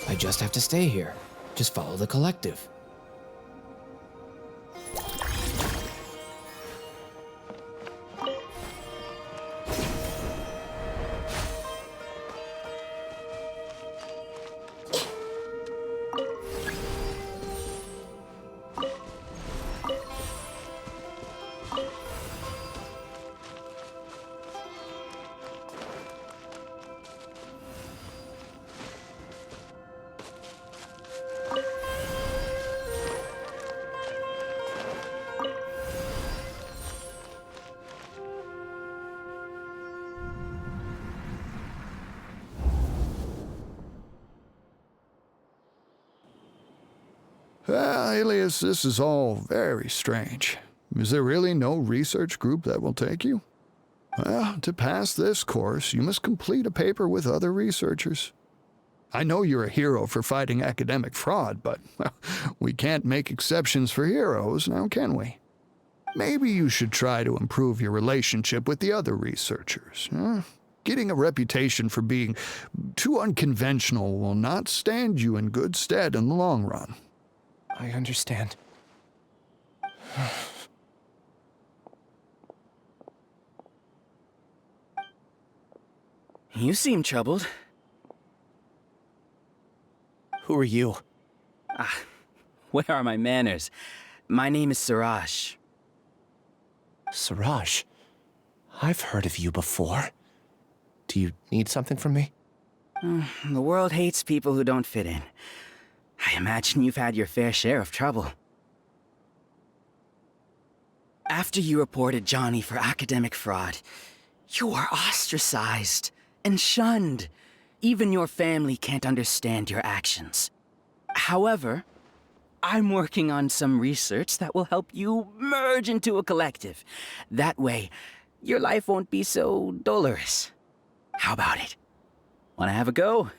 I just have to stay here. Just follow the collective. Alias, this is all very strange. Is there really no research group that will take you? Well, to pass this course, you must complete a paper with other researchers. I know you're a hero for fighting academic fraud, but well, we can't make exceptions for heroes, now can we? Maybe you should try to improve your relationship with the other researchers. Getting a reputation for being too unconventional will not stand you in good stead in the long run. I understand. You seem troubled. Who are you? Where are my manners? My name is Siraj. Siraj? I've heard of you before. Do you need something from me? The world hates people who don't fit in. I imagine you've had your fair share of trouble. After you reported Johnny for academic fraud, you were ostracized and shunned. Even your family can't understand your actions. However, I'm working on some research that will help you merge into a collective. That way, your life won't be so dolorous. How about it? Wanna have a go?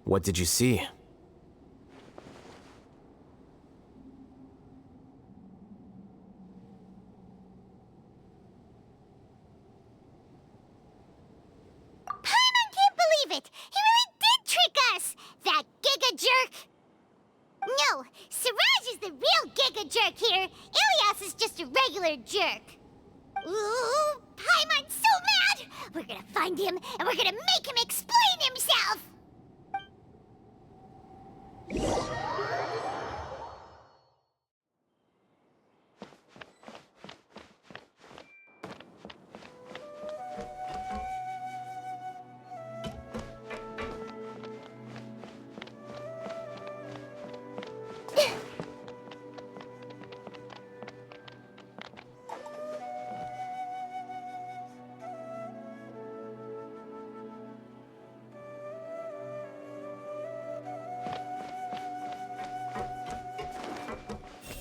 What did you see? Paimon can't believe it! He really did trick us! That giga jerk! No, Siraj is the real giga jerk here. Ilias is just a regular jerk. Ooh, Paimon's so mad! We're gonna find him, and we're gonna make him explain himself!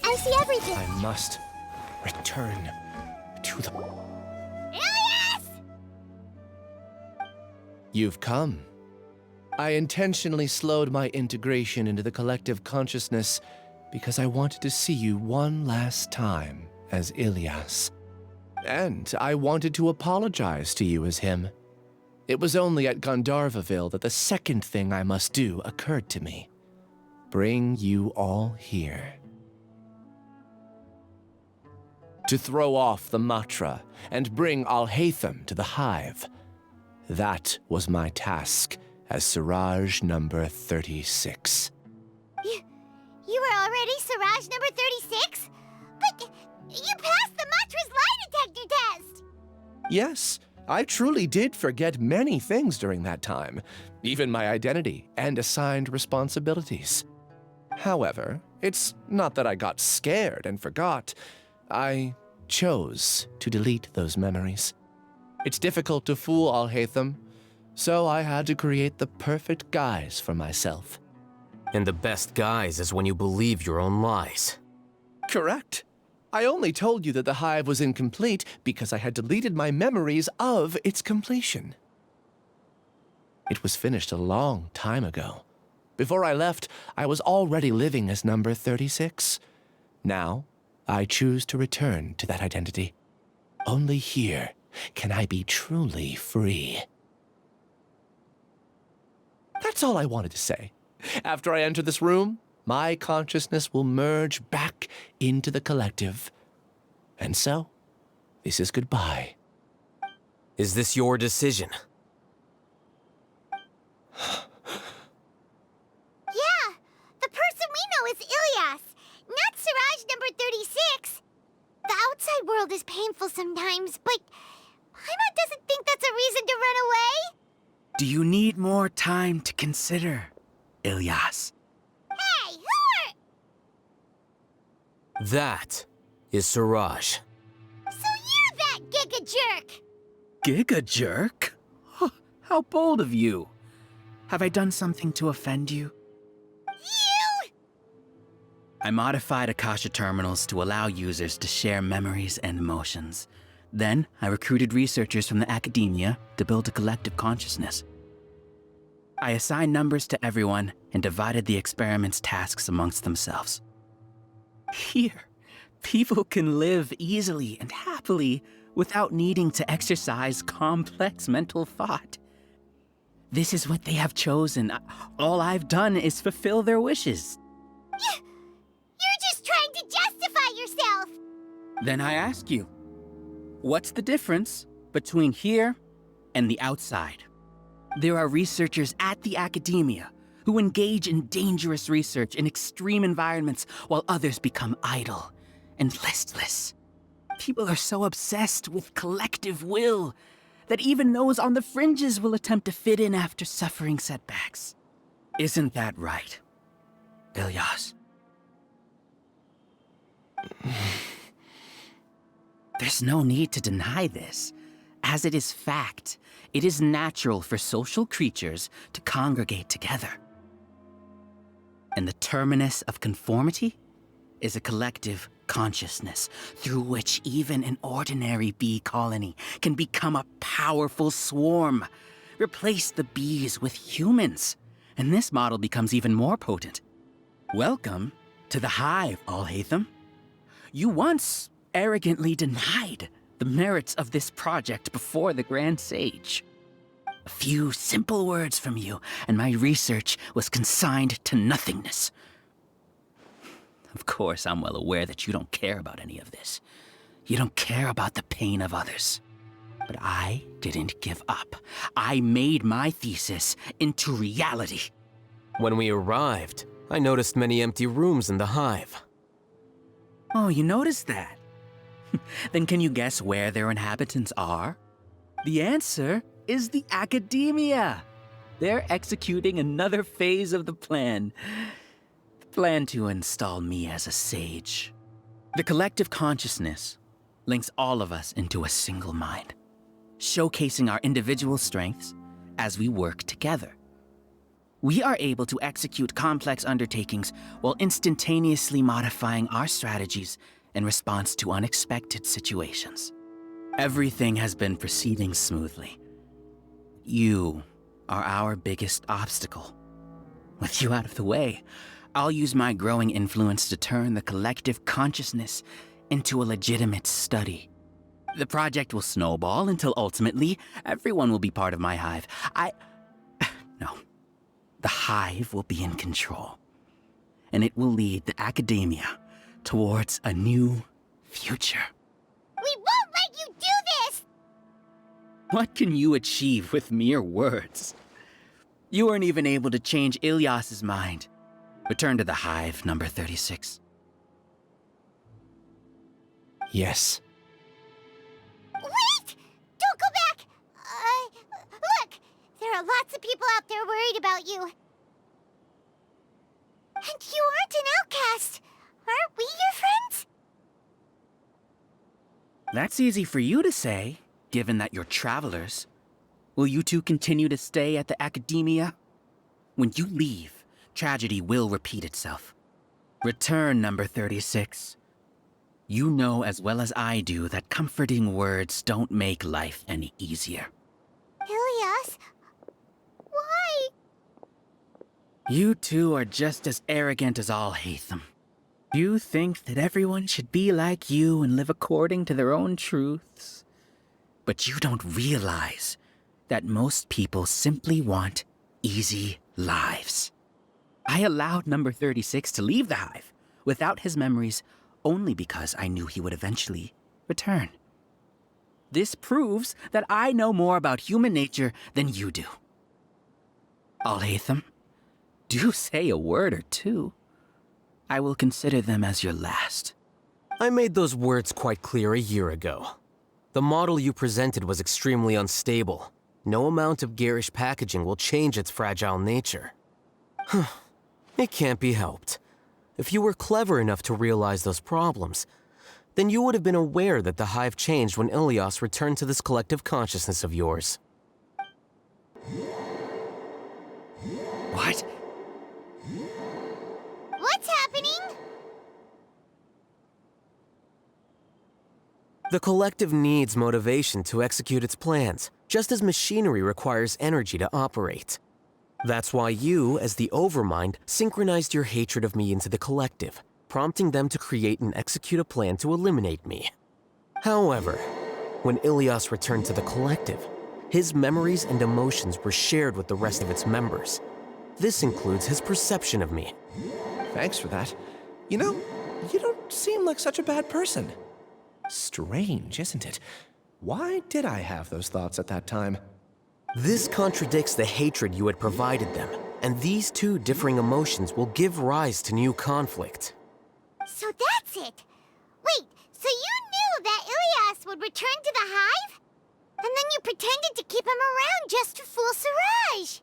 I see everything. I must return to the... Ilias! You've come. I intentionally slowed my integration into the collective consciousness because I wanted to see you one last time as Ilias. And I wanted to apologize to you as him. It was only at Gandharvaville that the second thing I must do occurred to me. Bring you all here. To throw off the Matra and bring Alhaitham to the hive. That was my task as Siraj number 36. You were already Siraj number 36? But you passed the Matra's lie detector test! Yes, I truly did forget many things during that time, even my identity and assigned responsibilities. However, it's not that I got scared and forgot. I chose to delete those memories. It's difficult to fool Alhaitham, so I had to create the perfect guise for myself. And the best guise is when you believe your own lies. Correct. I only told you that the hive was incomplete because I had deleted my memories of its completion. It was finished a long time ago. Before I left, I was already living as number 36. Now, I choose to return to that identity. Only here can I be truly free. That's all I wanted to say. After I enter this room, my consciousness will merge back into the collective. And so, this is goodbye. Is this your decision? Yeah, the person we know is Ilyas, not Siraj number 36. The outside world is painful sometimes, but Paimon doesn't think that's a reason to run away. Do you need more time to consider, Ilyas? Hey, who are... That is Siraj. So you're that giga jerk! Giga jerk? Oh, how bold of you. Have I done something to offend you? You! I modified Akasha terminals to allow users to share memories and emotions. Then, I recruited researchers from the academia to build a collective consciousness. I assigned numbers to everyone and divided the experiment's tasks amongst themselves. Here, people can live easily and happily without needing to exercise complex mental thought. This is what they have chosen. All I've done is fulfill their wishes. You're just trying to justify yourself! Then I ask you, what's the difference between here and the outside? There are researchers at the academia who engage in dangerous research in extreme environments while others become idle and listless. People are so obsessed with collective will that even those on the fringes will attempt to fit in after suffering setbacks. Isn't that right, Ilyas? There's no need to deny this. As it is fact, it is natural for social creatures to congregate together. And the terminus of conformity is a collective consciousness through which even an ordinary bee colony can become a powerful swarm. Replace the bees with humans, and this model becomes even more potent. Welcome to the hive, Alhaitham. You once arrogantly denied the merits of this project before the Grand Sage. A few simple words from you, and my research was consigned to nothingness. Of course, I'm well aware that you don't care about any of this. You don't care about the pain of others. But I didn't give up. I made my thesis into reality. When we arrived, I noticed many empty rooms in the hive. Oh, you noticed that? Then can you guess where their inhabitants are? The answer is the academia. They're executing another phase of the plan. The plan to install me as a sage. The collective consciousness links all of us into a single mind, showcasing our individual strengths as we work together. We are able to execute complex undertakings while instantaneously modifying our strategies in response to unexpected situations. Everything has been proceeding smoothly. You are our biggest obstacle. With you out of the way, I'll use my growing influence to turn the collective consciousness into a legitimate study. The project will snowball until ultimately everyone will be part of my hive. No. The hive will be in control. And it will lead the academia towards a new future. We won't let you do this! What can you achieve with mere words? You weren't even able to change Ilyas's mind. Return to the hive, number 36. Yes. Wait! Don't go back! Look! There are lots of people out there worried about you. And you aren't an outcast. Aren't we your friends? That's easy for you to say, given that you're travelers. Will you two continue to stay at the academia? When you leave, tragedy will repeat itself. Return, number 36. You know as well as I do that comforting words don't make life any easier. Ilyas? Why? You two are just as arrogant as Alhaitham. You think that everyone should be like you and live according to their own truths. But you don't realize that most people simply want easy lives. I allowed number 36 to leave the hive without his memories only because I knew he would eventually return. This proves that I know more about human nature than you do. Alhaitham, do say a word or two. I will consider them as your last. I made those words quite clear a year ago. The model you presented was extremely unstable. No amount of garish packaging will change its fragile nature. It can't be helped. If you were clever enough to realize those problems, then you would have been aware that the hive changed when Ilias returned to this collective consciousness of yours. What? What's happening? The collective needs motivation to execute its plans, just as machinery requires energy to operate. That's why you, as the Overmind, synchronized your hatred of me into the collective, prompting them to create and execute a plan to eliminate me. However, when Ilias returned to the collective, his memories and emotions were shared with the rest of its members. This includes his perception of me. Thanks for that. You know, you don't seem like such a bad person. Strange, isn't it? Why did I have those thoughts at that time? This contradicts the hatred you had provided them, and these two differing emotions will give rise to new conflict. So that's it. Wait, so you knew that Ilias would return to the hive? And then you pretended to keep him around just to fool Siraj.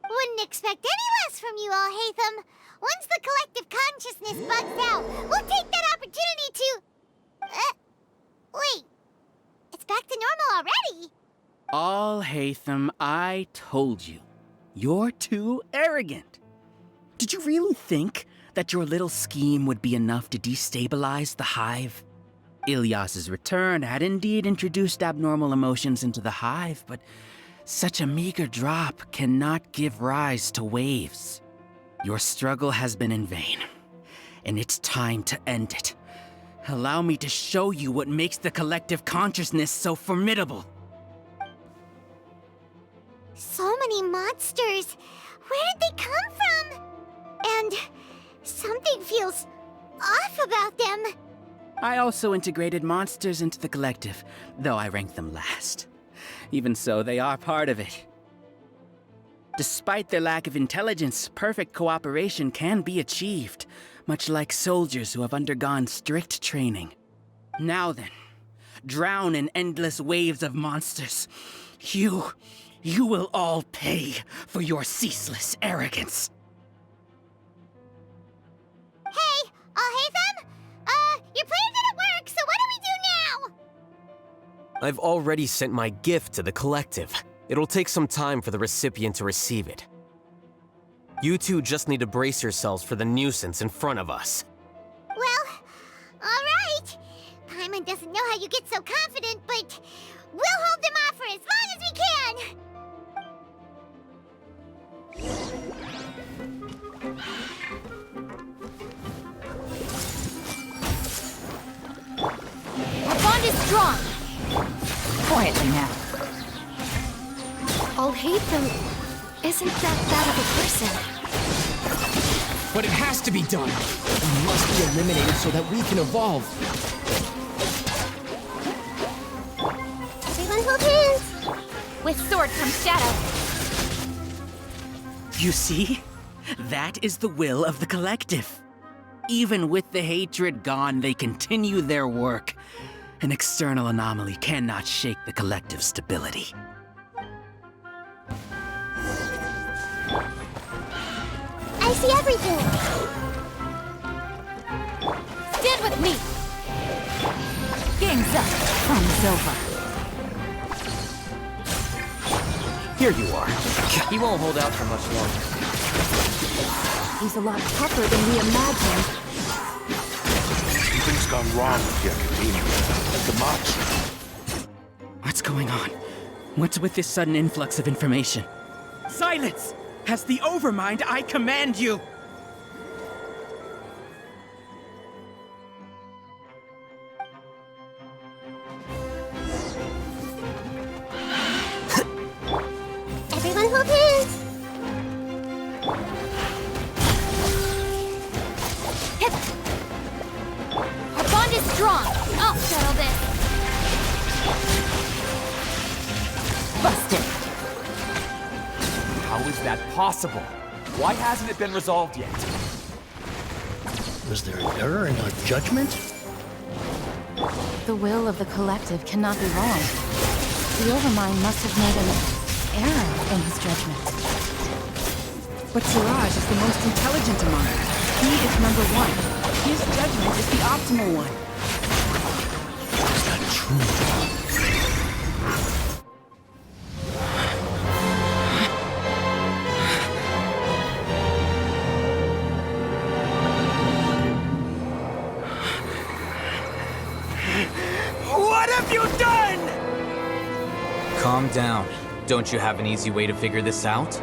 Wouldn't expect any less from you, Alhaitham. Once the collective consciousness bugs out, we'll take that opportunity to... wait. It's back to normal already. Alhaitham, I told you. You're too arrogant. Did you really think that your little scheme would be enough to destabilize the hive? Ilias's return had indeed introduced abnormal emotions into the hive, but such a meager drop cannot give rise to waves. Your struggle has been in vain, and it's time to end it. Allow me to show you what makes the collective consciousness so formidable. So many monsters. Where did they come from? And something feels off about them. I also integrated monsters into the collective, though I ranked them last. Even so, they are part of it. Despite their lack of intelligence, perfect cooperation can be achieved, much like soldiers who have undergone strict training. Now then, drown in endless waves of monsters. You will all pay for your ceaseless arrogance. Hey, Alhaitham? Your plan didn't work, so what do we do now? I've already sent my gift to the collective. It'll take some time for the recipient to receive it. You two just need to brace yourselves for the nuisance in front of us. Well, all right. Paimon doesn't know how you get so confident, but we'll hold them off for as long as we can. Our bond is strong. Quietly now. Alhaitham isn't that bad of a person. But it has to be done. We must be eliminated so that we can evolve. Everyone hold hands. With sword comes shadow. You see? That is the will of the collective. Even with the hatred gone, they continue their work. An external anomaly cannot shake the collective's stability. I see everything. Stand with me. Game's up. Fun's over. Here you are. He won't hold out for much longer. He's a lot tougher than we imagined. Something's gone wrong with the Academia. The march. What's going on? What's with this sudden influx of information? Silence! As the Overmind, I command you! strong. I'll settle this. Busted. How is that possible? Why hasn't it been resolved yet? Was there an error in our judgment? The will of the collective cannot be wrong. The Overmind must have made an error in his judgment. But Siraj is the most intelligent among us. He is number one. His judgment is the optimal one. Is that true? What have you done? Calm down. Don't you have an easy way to figure this out?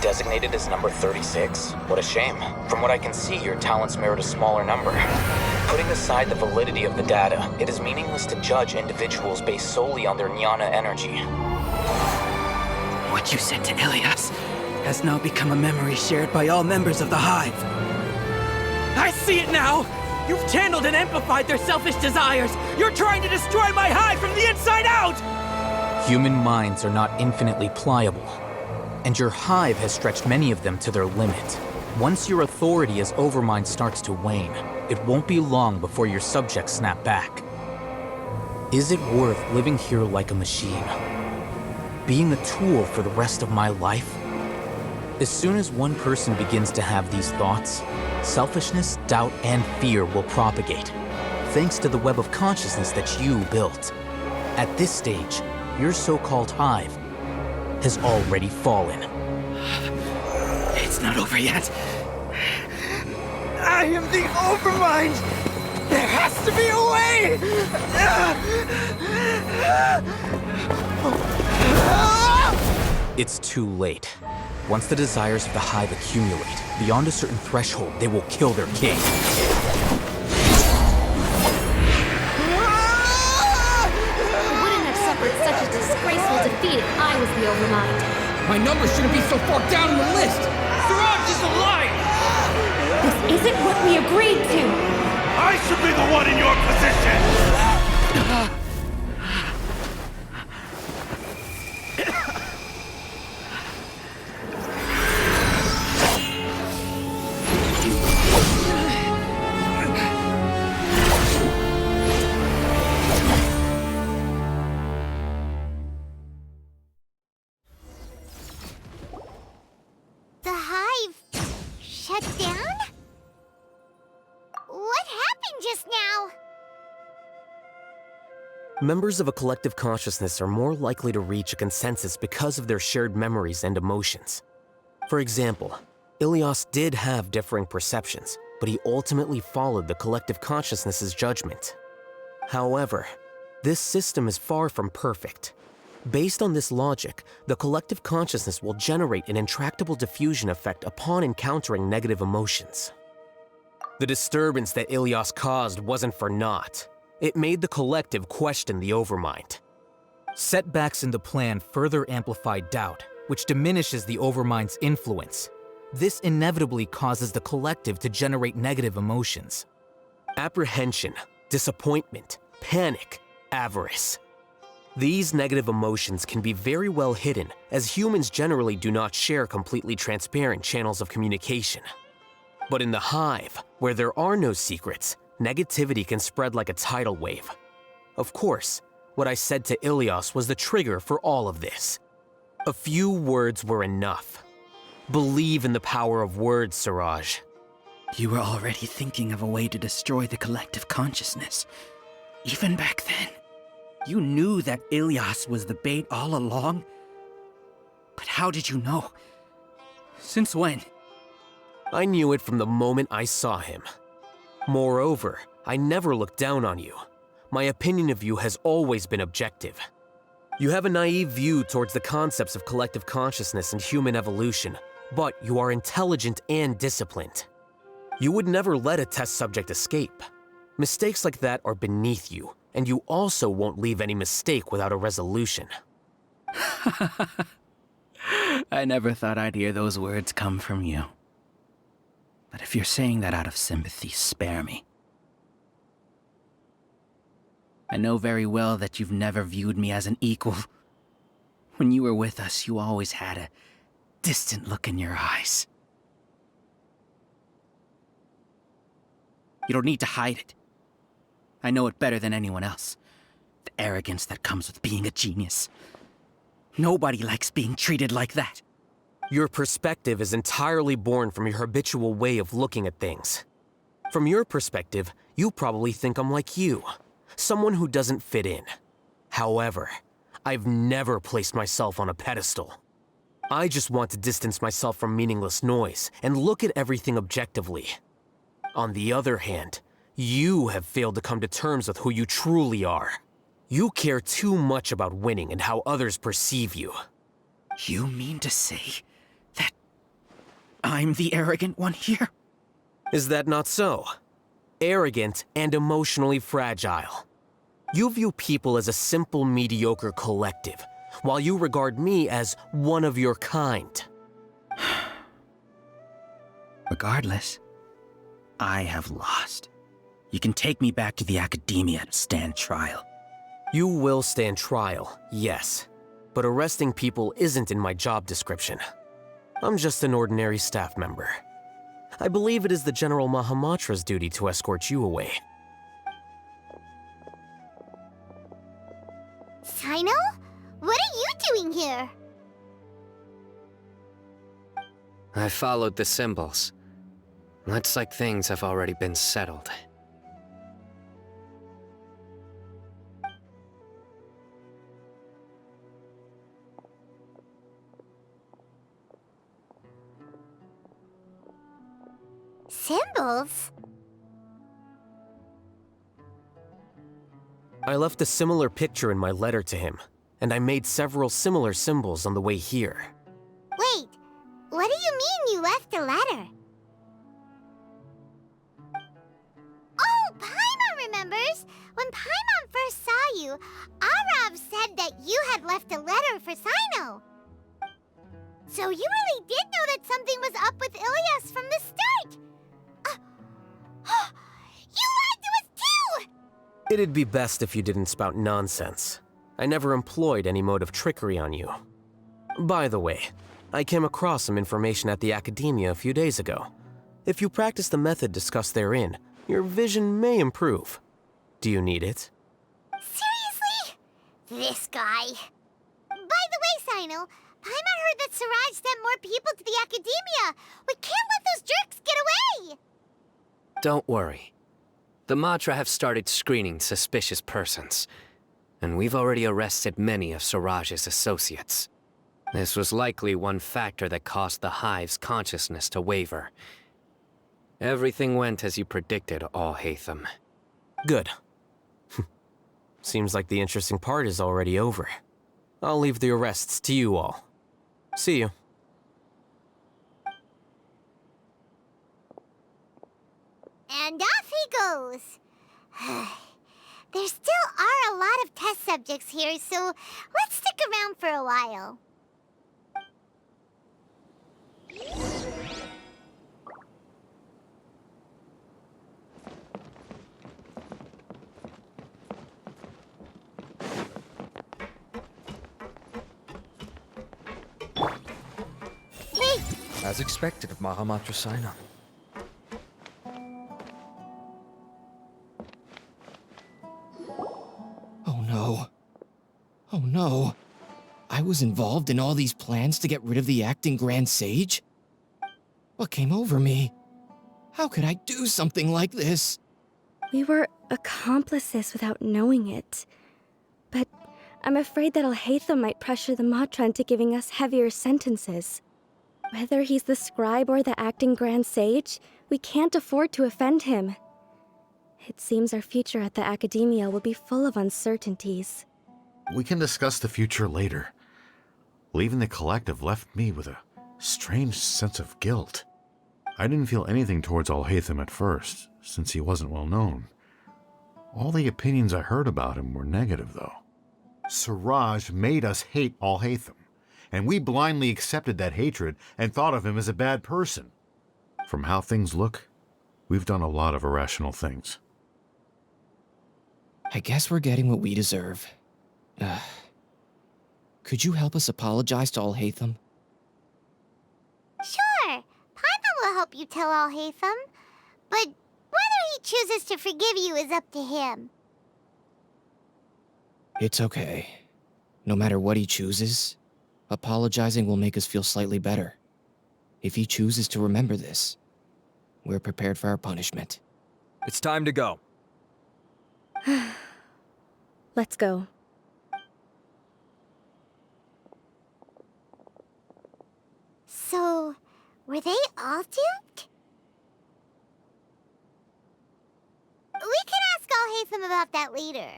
Designated as number 36? What a shame. From what I can see, your talents merit a smaller number. Putting aside the validity of the data, it is meaningless to judge individuals based solely on their jnana energy. What you said to Ilias has now become a memory shared by all members of the Hive. I see it now! You've channeled and amplified their selfish desires! You're trying to destroy my Hive from the inside out! Human minds are not infinitely pliable. And your Hive has stretched many of them to their limit. Once your authority as Overmind starts to wane, it won't be long before your subjects snap back. Is it worth living here like a machine? Being a tool for the rest of my life? As soon as one person begins to have these thoughts, selfishness, doubt, and fear will propagate, thanks to the web of consciousness that you built. At this stage, your so-called Hive has already fallen. It's not over yet. I am the Overmind! There has to be a way! It's too late. Once the desires of the Hive accumulate, beyond a certain threshold, they will kill their king. Such a disgraceful defeat if I was the Overmind. My number shouldn't be so far down in the list! Siraj is a liar! This isn't what we agreed to! I should be the one in your position! Members of a collective consciousness are more likely to reach a consensus because of their shared memories and emotions. For example, Ilias did have differing perceptions, but he ultimately followed the collective consciousness's judgment. However, this system is far from perfect. Based on this logic, the collective consciousness will generate an intractable diffusion effect upon encountering negative emotions. The disturbance that Ilias caused wasn't for naught. It made the collective question the Overmind. Setbacks in the plan further amplified doubt, which diminishes the Overmind's influence. This inevitably causes the collective to generate negative emotions. Apprehension, disappointment, panic, avarice. These negative emotions can be very well hidden, as humans generally do not share completely transparent channels of communication. But in the Hive, where there are no secrets, negativity can spread like a tidal wave. Of course, what I said to Ilias was the trigger for all of this. A few words were enough. Believe in the power of words, Siraj. You were already thinking of a way to destroy the collective consciousness. Even back then, you knew that Ilias was the bait all along. But how did you know? Since when? I knew it from the moment I saw him. Moreover, I never looked down on you. My opinion of you has always been objective. You have a naive view towards the concepts of collective consciousness and human evolution, but you are intelligent and disciplined. You would never let a test subject escape. Mistakes like that are beneath you, and you also won't leave any mistake without a resolution. I never thought I'd hear those words come from you. But if you're saying that out of sympathy, spare me. I know very well that you've never viewed me as an equal. When you were with us, you always had a distant look in your eyes. You don't need to hide it. I know it better than anyone else. The arrogance that comes with being a genius. Nobody likes being treated like that. Your perspective is entirely born from your habitual way of looking at things. From your perspective, you probably think I'm like you, someone who doesn't fit in. However, I've never placed myself on a pedestal. I just want to distance myself from meaningless noise and look at everything objectively. On the other hand, you have failed to come to terms with who you truly are. You care too much about winning and how others perceive you. You mean to say that I'm the arrogant one here? Is that not so? Arrogant and emotionally fragile. You view people as a simple, mediocre collective, while you regard me as one of your kind. Regardless, I have lost. You can take me back to the academia to stand trial. You will stand trial, yes. But arresting people isn't in my job description. I'm just an ordinary staff member. I believe it is the General Mahamatra's duty to escort you away. Sino? What are you doing here? I followed the symbols. Looks like things have already been settled. Symbols? I left a similar picture in my letter to him, and I made several similar symbols on the way here. Wait, what do you mean you left a letter? Oh, Paimon remembers! When Paimon first saw you, Arav said that you had left a letter for Sino. So you really did know that something was up with Ilias from the start! You lied to us too! It'd be best if you didn't spout nonsense. I never employed any mode of trickery on you. By the way, I came across some information at the Academia a few days ago. If you practice the method discussed therein, your vision may improve. Do you need it? Seriously? This guy. By the way, Sino, Paimon heard that Siraj sent more people to the Academia. We can't let those jerks get away! Don't worry. The Matra have started screening suspicious persons, and we've already arrested many of Siraj's associates. This was likely one factor that caused the Hive's consciousness to waver. Everything went as you predicted, Alhaitham. Good. Seems like the interesting part is already over. I'll leave the arrests to you all. See you. And off he goes. There still are a lot of test subjects here, so let's stick around for a while. Hey! As expected of Mahamatra Sino. Oh no. I was involved in all these plans to get rid of the acting Grand Sage? What came over me? How could I do something like this? We were accomplices without knowing it. But I'm afraid that Alhaitham might pressure the Matra into giving us heavier sentences. Whether he's the scribe or the acting Grand Sage, we can't afford to offend him. It seems our future at the Academia will be full of uncertainties. We can discuss the future later. Leaving the collective left me with a strange sense of guilt. I didn't feel anything towards Alhaitham at first, since he wasn't well known. All the opinions I heard about him were negative, though. Siraj made us hate Alhaitham, and we blindly accepted that hatred and thought of him as a bad person. From how things look, we've done a lot of irrational things. I guess we're getting what we deserve. Could you help us apologize to Alhaitham? Sure, Paimon will help you tell Alhaitham, but whether he chooses to forgive you is up to him. It's okay. No matter what he chooses, apologizing will make us feel slightly better. If he chooses to remember this, we're prepared for our punishment. It's time to go. Let's go. So, were they all duped? We can ask Alhaitham about that later.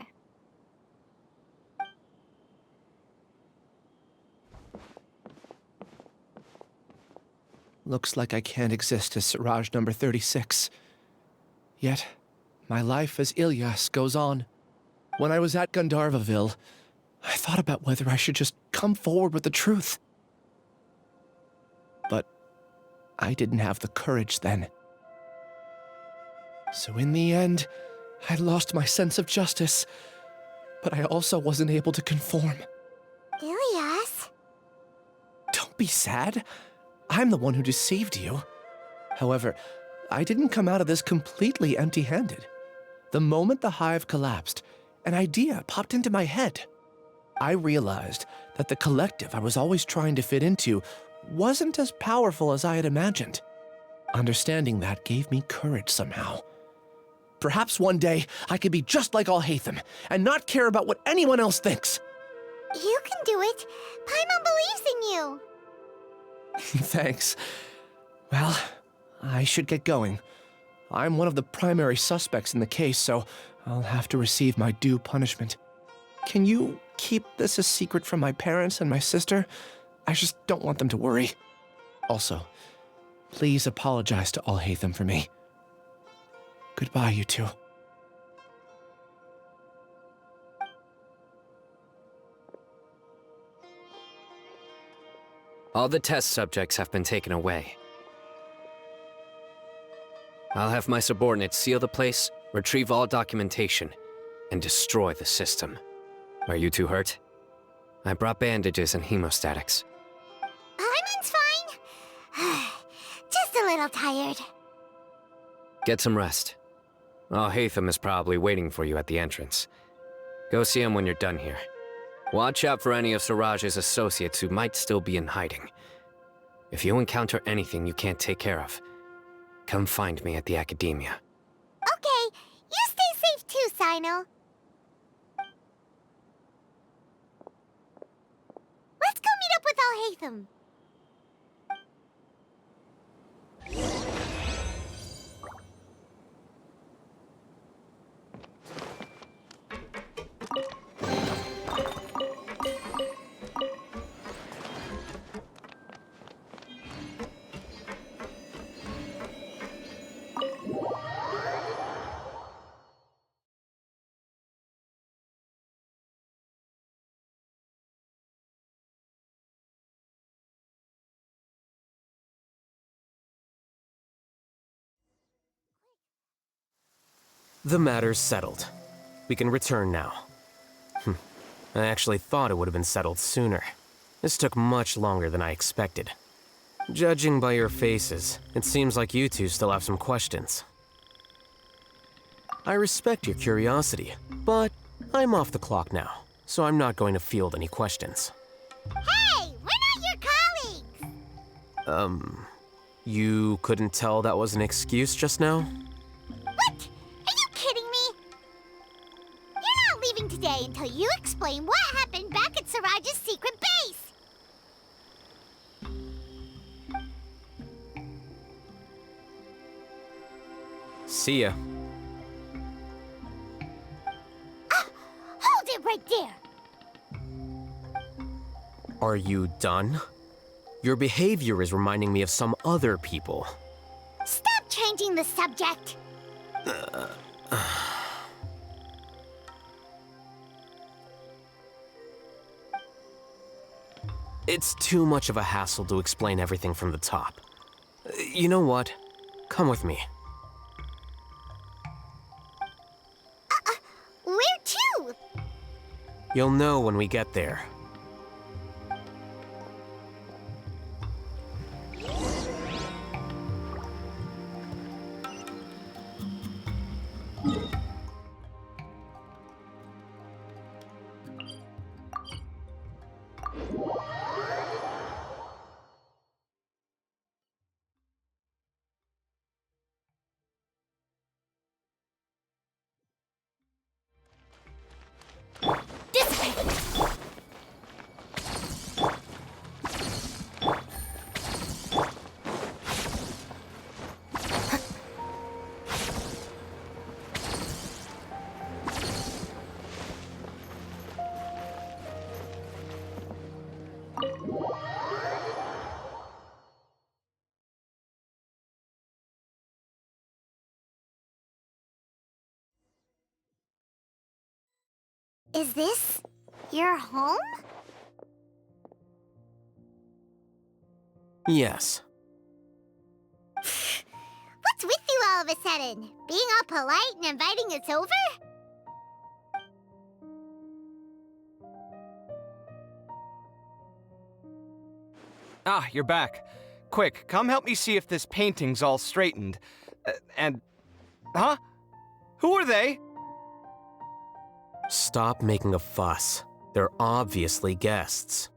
Looks like I can't exist as Siraj number 36. Yet, my life as Ilyas goes on. When I was at Gandharvaville, I thought about whether I should just come forward with the truth. But I didn't have the courage then. So in the end, I lost my sense of justice, but I also wasn't able to conform. Ilyas? Don't be sad. I'm the one who deceived you. However, I didn't come out of this completely empty-handed. The moment the hive collapsed, an idea popped into my head. I realized that the collective I was always trying to fit into wasn't as powerful as I had imagined. Understanding that gave me courage somehow. Perhaps one day I could be just like Alhaitham and not care about what anyone else thinks. You can do it. Paimon believes in you. Thanks. Well, I should get going. I'm one of the primary suspects in the case, so I'll have to receive my due punishment. Can you keep this a secret from my parents and my sister? I just don't want them to worry. Also, please apologize to Alhaitham for me. Goodbye, you two. All the test subjects have been taken away. I'll have my subordinates seal the place, retrieve all documentation, and destroy the system. Are you two hurt? I brought bandages and hemostatics. Paimon's fine. Just a little tired. Get some rest. Alhaitham is probably waiting for you at the entrance. Go see him when you're done here. Watch out for any of Siraj's associates who might still be in hiding. If you encounter anything you can't take care of, come find me at the Academia. Okay, you stay safe too, Sino. Let's go meet up with Alhaitham. The matter's settled. We can return now. I actually thought it would have been settled sooner. This took much longer than I expected. Judging by your faces, it seems like you two still have some questions. I respect your curiosity, but I'm off the clock now, so I'm not going to field any questions. Hey, we're not your colleagues! You couldn't tell that was an excuse just now? What? Are you kidding me? You're not leaving today until you explain what happened back at Siraj's secret base! See ya. Hold it right there! Are you done? Your behavior is reminding me of some other people. Stop changing the subject! It's too much of a hassle to explain everything from the top. You know what? Come with me. Where to? You'll know when we get there. Is this your home? Yes. What's with you all of a sudden? Being all polite and inviting us over? Ah, you're back. Quick, come help me see if this painting's all straightened. Huh? Who are they? Stop making a fuss. They're obviously guests.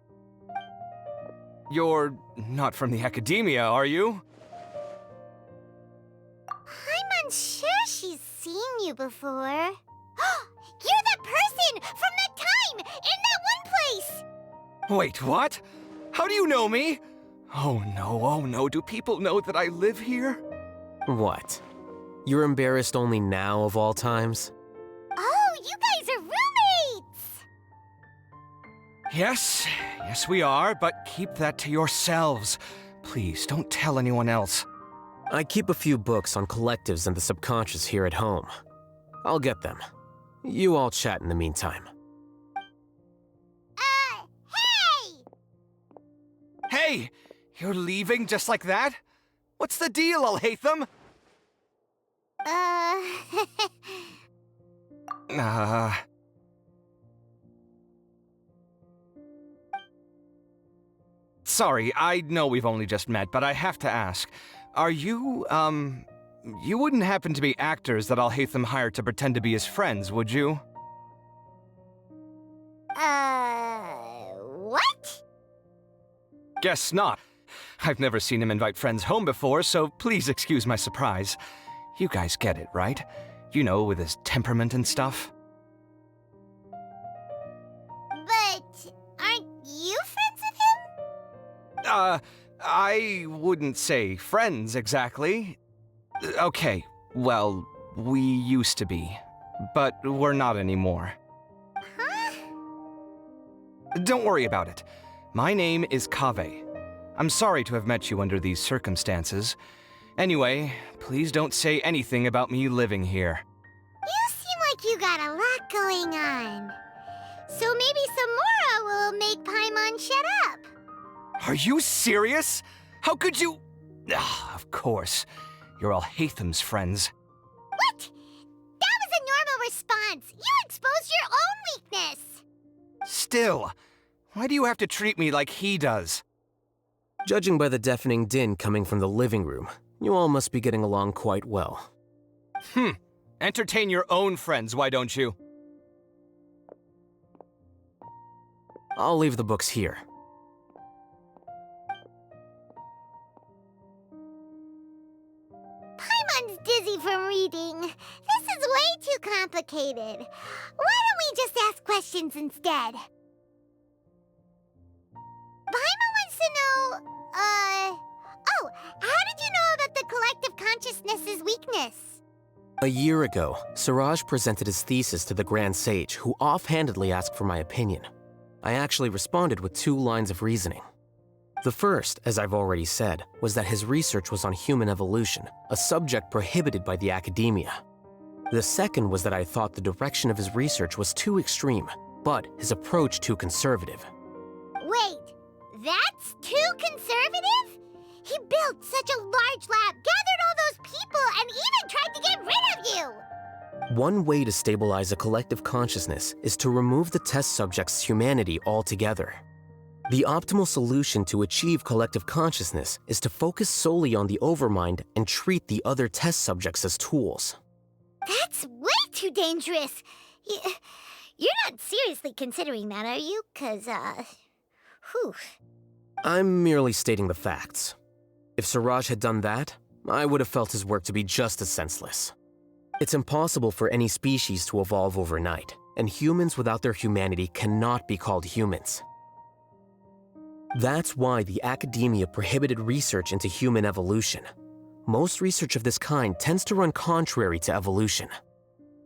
You're not from the Academia, are you? I'm unsure she's seen you before. You're that person from that time in that one place! Wait, what? How do you know me? Oh no, do people know that I live here? What? You're embarrassed only now of all times? Oh, you guys are roommates! Yes we are, but keep that to yourselves. Please, don't tell anyone else. I keep a few books on collectives and the subconscious here at home. I'll get them. You all chat in the meantime. Hey! Hey! You're leaving just like that? What's the deal, Alhaitham? Sorry, I know we've only just met, but I have to ask. Are you, you wouldn't happen to be actors that Alhaitham hired to pretend to be his friends, would you? What? Guess not. I've never seen him invite friends home before, so please excuse my surprise. You guys get it, right? You know, with his temperament and stuff. But aren't you friends with him? I wouldn't say friends exactly. Okay, well, we used to be, but we're not anymore. Huh? Don't worry about it. My name is Kaveh. I'm sorry to have met you under these circumstances. Anyway, please don't say anything about me living here. You seem like you got a lot going on. So maybe Samora will make Paimon shut up. Are you serious? How could you? Of course. You're Alhaitham's friends. What? That was a normal response. You exposed your own weakness. Still, why do you have to treat me like he does? Judging by the deafening din coming from the living room, you all must be getting along quite well. Entertain your own friends, why don't you? I'll leave the books here. Paimon's dizzy from reading. This is way too complicated. Why don't we just ask questions instead? Paimon wants to know, oh, how did you know about the collective consciousness's weakness? A year ago, Siraj presented his thesis to the Grand Sage, who offhandedly asked for my opinion. I actually responded with 2 lines of reasoning. The first, as I've already said, was that his research was on human evolution, a subject prohibited by the Academia. The second was that I thought the direction of his research was too extreme, but his approach too conservative. Wait, That's too conservative? He built such a large lab, gathered all those people, and even tried to get rid of you! One way to stabilize a collective consciousness is to remove the test subject's humanity altogether. The optimal solution to achieve collective consciousness is to focus solely on the overmind and treat the other test subjects as tools. That's way too dangerous. You're not seriously considering that, are you? 'Cause, whew. I'm merely stating the facts. If Siraj had done that, I would have felt his work to be just as senseless. It's impossible for any species to evolve overnight, and humans without their humanity cannot be called humans. That's why the academia prohibited research into human evolution. Most research of this kind tends to run contrary to evolution.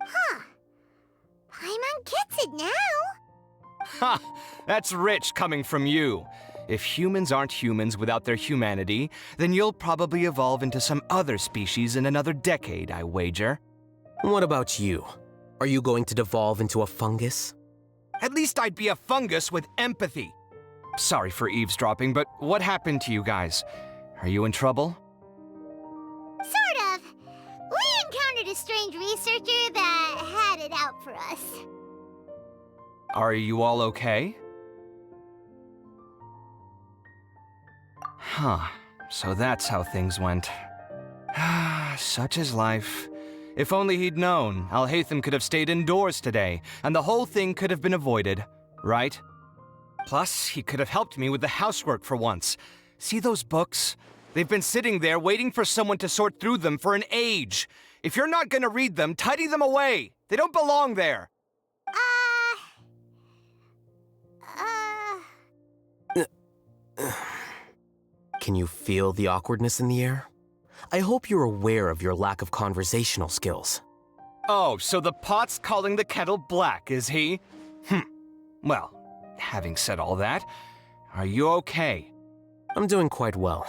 Huh. Paimon gets it now. Ha! That's rich coming from you. If humans aren't humans without their humanity, then you'll probably evolve into some other species in another decade, I wager. What about you? Are you going to devolve into a fungus? At least I'd be a fungus with empathy. Sorry for eavesdropping, but what happened to you guys? Are you in trouble? Sort of. We encountered a strange researcher that had it out for us. Are you all okay? Huh. So that's how things went. Such is life. If only he'd known, Alhaitham could have stayed indoors today, and the whole thing could have been avoided, right? Plus, he could have helped me with the housework for once. See those books? They've been sitting there waiting for someone to sort through them for an age. If you're not gonna read them, tidy them away. They don't belong there. Can you feel the awkwardness in the air? I hope you're aware of your lack of conversational skills. Oh, so the pot's calling the kettle black, is he? Well, having said all that, are you okay? I'm doing quite well.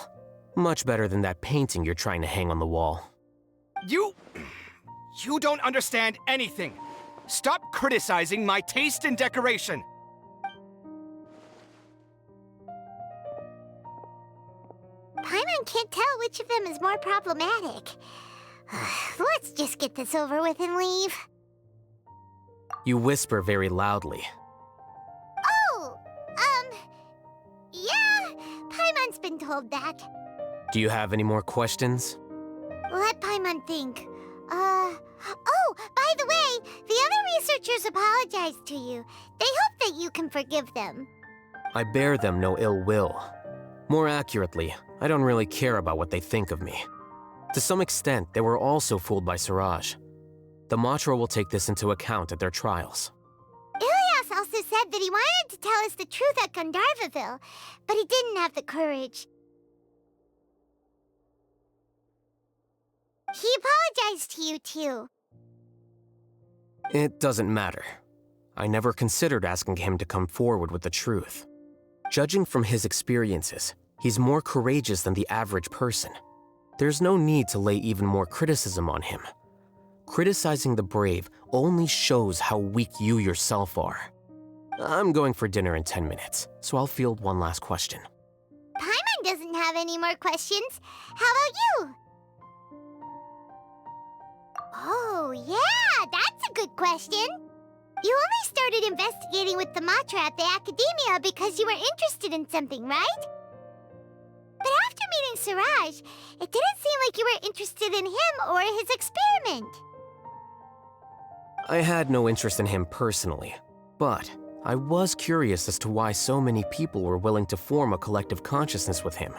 Much better than that painting you're trying to hang on the wall. You don't understand anything. Stop criticizing my taste in decoration. Paimon can't tell which of them is more problematic. Let's just get this over with and leave. You whisper very loudly. Oh, yeah, Paimon's been told that. Do you have any more questions? Let Paimon think. Oh, by the way, the other researchers apologized to you. They hope that you can forgive them. I bear them no ill will. More accurately, I don't really care about what they think of me. To some extent, they were also fooled by Siraj. The Matra will take this into account at their trials. Ilias also said that he wanted to tell us the truth at Gandharvaville, but he didn't have the courage. He apologized to you, too. It doesn't matter. I never considered asking him to come forward with the truth. Judging from his experiences, he's more courageous than the average person. There's no need to lay even more criticism on him. Criticizing the brave only shows how weak you yourself are. I'm going for dinner in 10 minutes, so I'll field one last question. Paimon doesn't have any more questions. How about you? Oh, yeah, that's a good question. You only started investigating with the Matra at the Academia because you were interested in something, right? But after meeting Siraj, it didn't seem like you were interested in him or his experiment. I had no interest in him personally, but I was curious as to why so many people were willing to form a collective consciousness with him.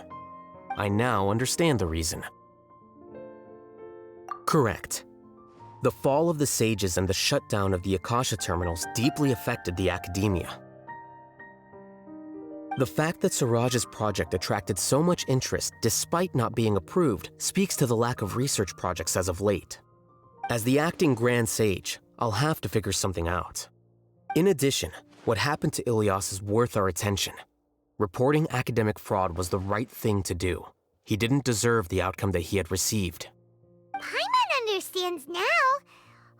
I now understand the reason. Correct. The fall of the sages and the shutdown of the Akasha terminals deeply affected the academia. The fact that Siraj's project attracted so much interest despite not being approved speaks to the lack of research projects as of late. As the acting Grand Sage, I'll have to figure something out. In addition, what happened to Ilias is worth our attention. Reporting academic fraud was the right thing to do. He didn't deserve the outcome that he had received. Paimon understands now.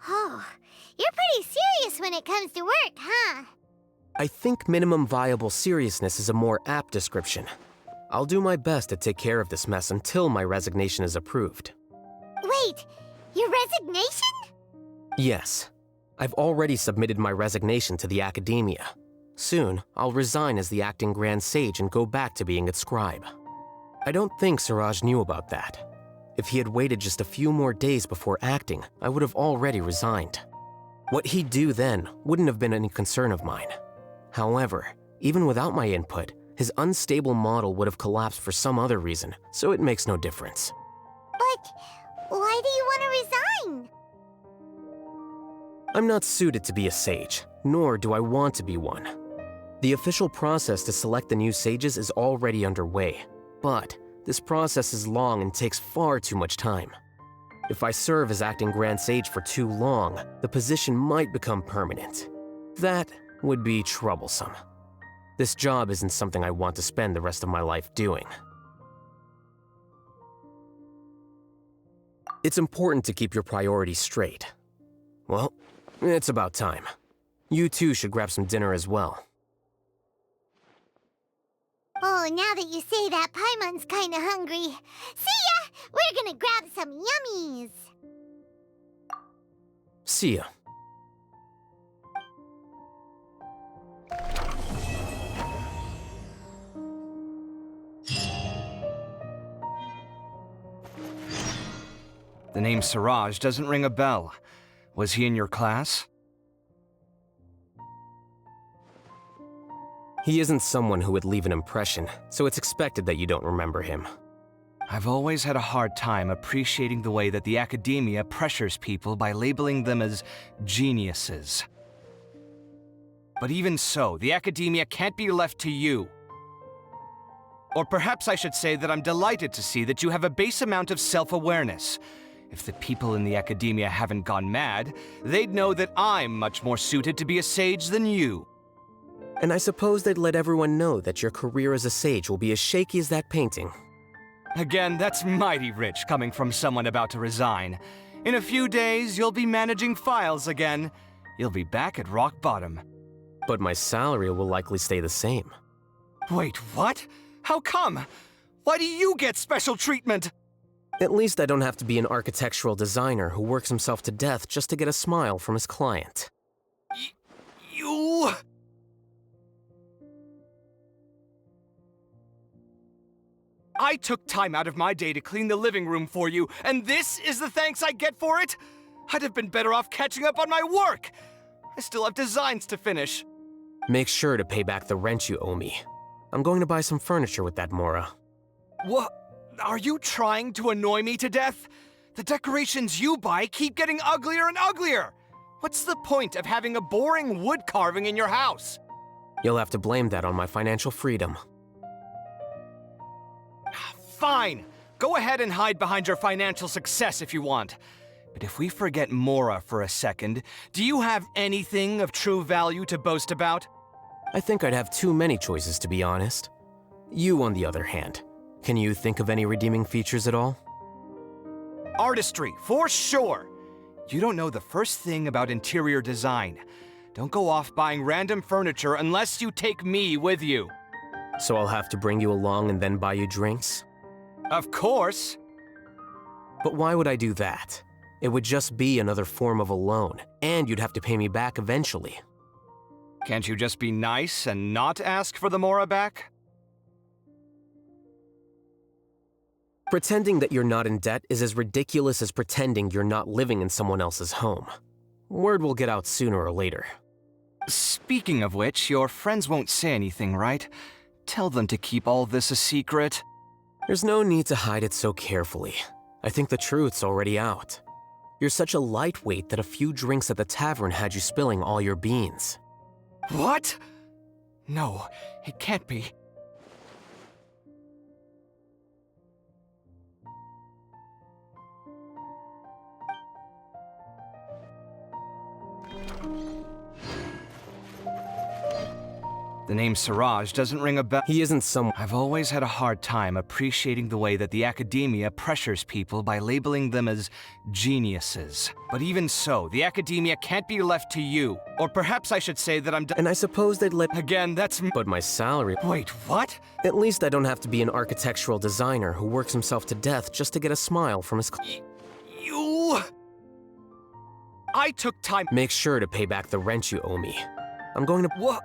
Oh, you're pretty serious when it comes to work, huh? I think minimum viable seriousness is a more apt description. I'll do my best to take care of this mess until my resignation is approved. Wait, your resignation? Yes. I've already submitted my resignation to the Academia. Soon, I'll resign as the acting Grand Sage and go back to being its scribe. I don't think Siraj knew about that. If he had waited just a few more days before acting, I would have already resigned. What he'd do then wouldn't have been any concern of mine. However, even without my input, his unstable model would have collapsed for some other reason, so it makes no difference. But why do you want to resign? I'm not suited to be a sage, nor do I want to be one. The official process to select the new sages is already underway, but this process is long and takes far too much time. If I serve as acting Grand Sage for too long, the position might become permanent. That would be troublesome. This job isn't something I want to spend the rest of my life doing. It's important to keep your priorities straight. Well, it's about time. You too should grab some dinner as well. Oh, now that you say that, Paimon's kinda hungry. See ya! We're gonna grab some yummies! See ya. The name Siraj doesn't ring a bell. Was he in your class? He isn't someone who would leave an impression, so it's expected that you don't remember him. I've always had a hard time appreciating the way that the Academia pressures people by labeling them as geniuses. But even so, the Academia can't be left to you. Or perhaps I should say that I'm delighted to see that you have a base amount of self-awareness. If the people in the Academia haven't gone mad, they'd know that I'm much more suited to be a sage than you. And I suppose they'd let everyone know that your career as a sage will be as shaky as that painting. Again, that's mighty rich coming from someone about to resign. In a few days, you'll be managing files again. You'll be back at rock bottom. But my salary will likely stay the same. Wait, what? How come? Why do you get special treatment? At least I don't have to be an architectural designer who works himself to death just to get a smile from his client. You... I took time out of my day to clean the living room for you, and this is the thanks I get for it? I'd have been better off catching up on my work. I still have designs to finish. Make sure to pay back the rent you owe me. I'm going to buy some furniture with that Mora. What? Are you trying to annoy me to death? The decorations you buy keep getting uglier and uglier. What's the point of having a boring wood carving in your house? You'll have to blame that on my financial freedom. Fine. Go ahead and hide behind your financial success if you want. But if we forget Mora for a second, do you have anything of true value to boast about? I think I'd have too many choices, to be honest. You, on the other hand, can you think of any redeeming features at all? Artistry, for sure. You don't know the first thing about interior design. Don't go off buying random furniture unless you take me with you. So I'll have to bring you along and then buy you drinks? Of course. But why would I do that? It would just be another form of a loan, and you'd have to pay me back eventually. Can't you just be nice and not ask for the Mora back? Pretending that you're not in debt is as ridiculous as pretending you're not living in someone else's home. Word will get out sooner or later. Speaking of which, your friends won't say anything, right? Tell them to keep all this a secret. There's no need to hide it so carefully. I think the truth's already out. You're such a lightweight that a few drinks at the tavern had you spilling all your beans. What? No, it can't be. The name Siraj doesn't ring a bell. He isn't someone. I've always had a hard time appreciating the way that the academia pressures people by labeling them as geniuses. But even so, the academia can't be left to you. Or perhaps I should say that I'm And I suppose they'd let. Again, that's But my salary. Wait, what? At least I don't have to be an architectural designer who works himself to death just to get a smile from his. You. I took time. Make sure to pay back the rent you owe me. I'm going to. What?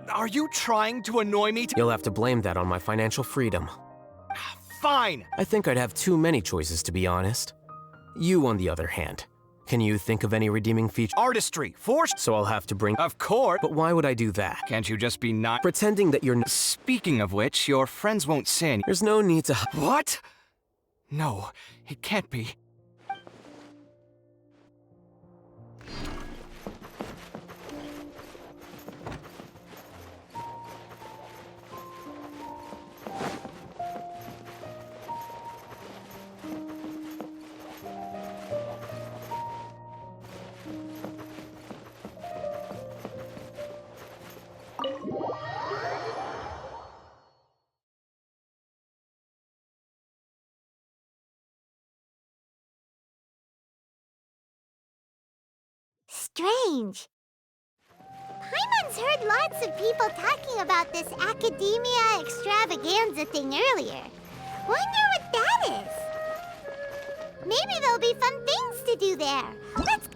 Are you trying to annoy me? You'll have to blame that on my financial freedom. Fine. I think I'd have too many choices, to be honest. You, on the other hand, can you think of any redeeming feature? Artistry, force. So I'll have to bring. Of course. But why would I do that? Can't you just be not pretending that you're? Speaking of which, your friends won't say. There's no need to. What? No, it can't be. Strange. Paimon's heard lots of people talking about this academia extravaganza thing earlier. Wonder what that is. Maybe there'll be fun things to do there. Let's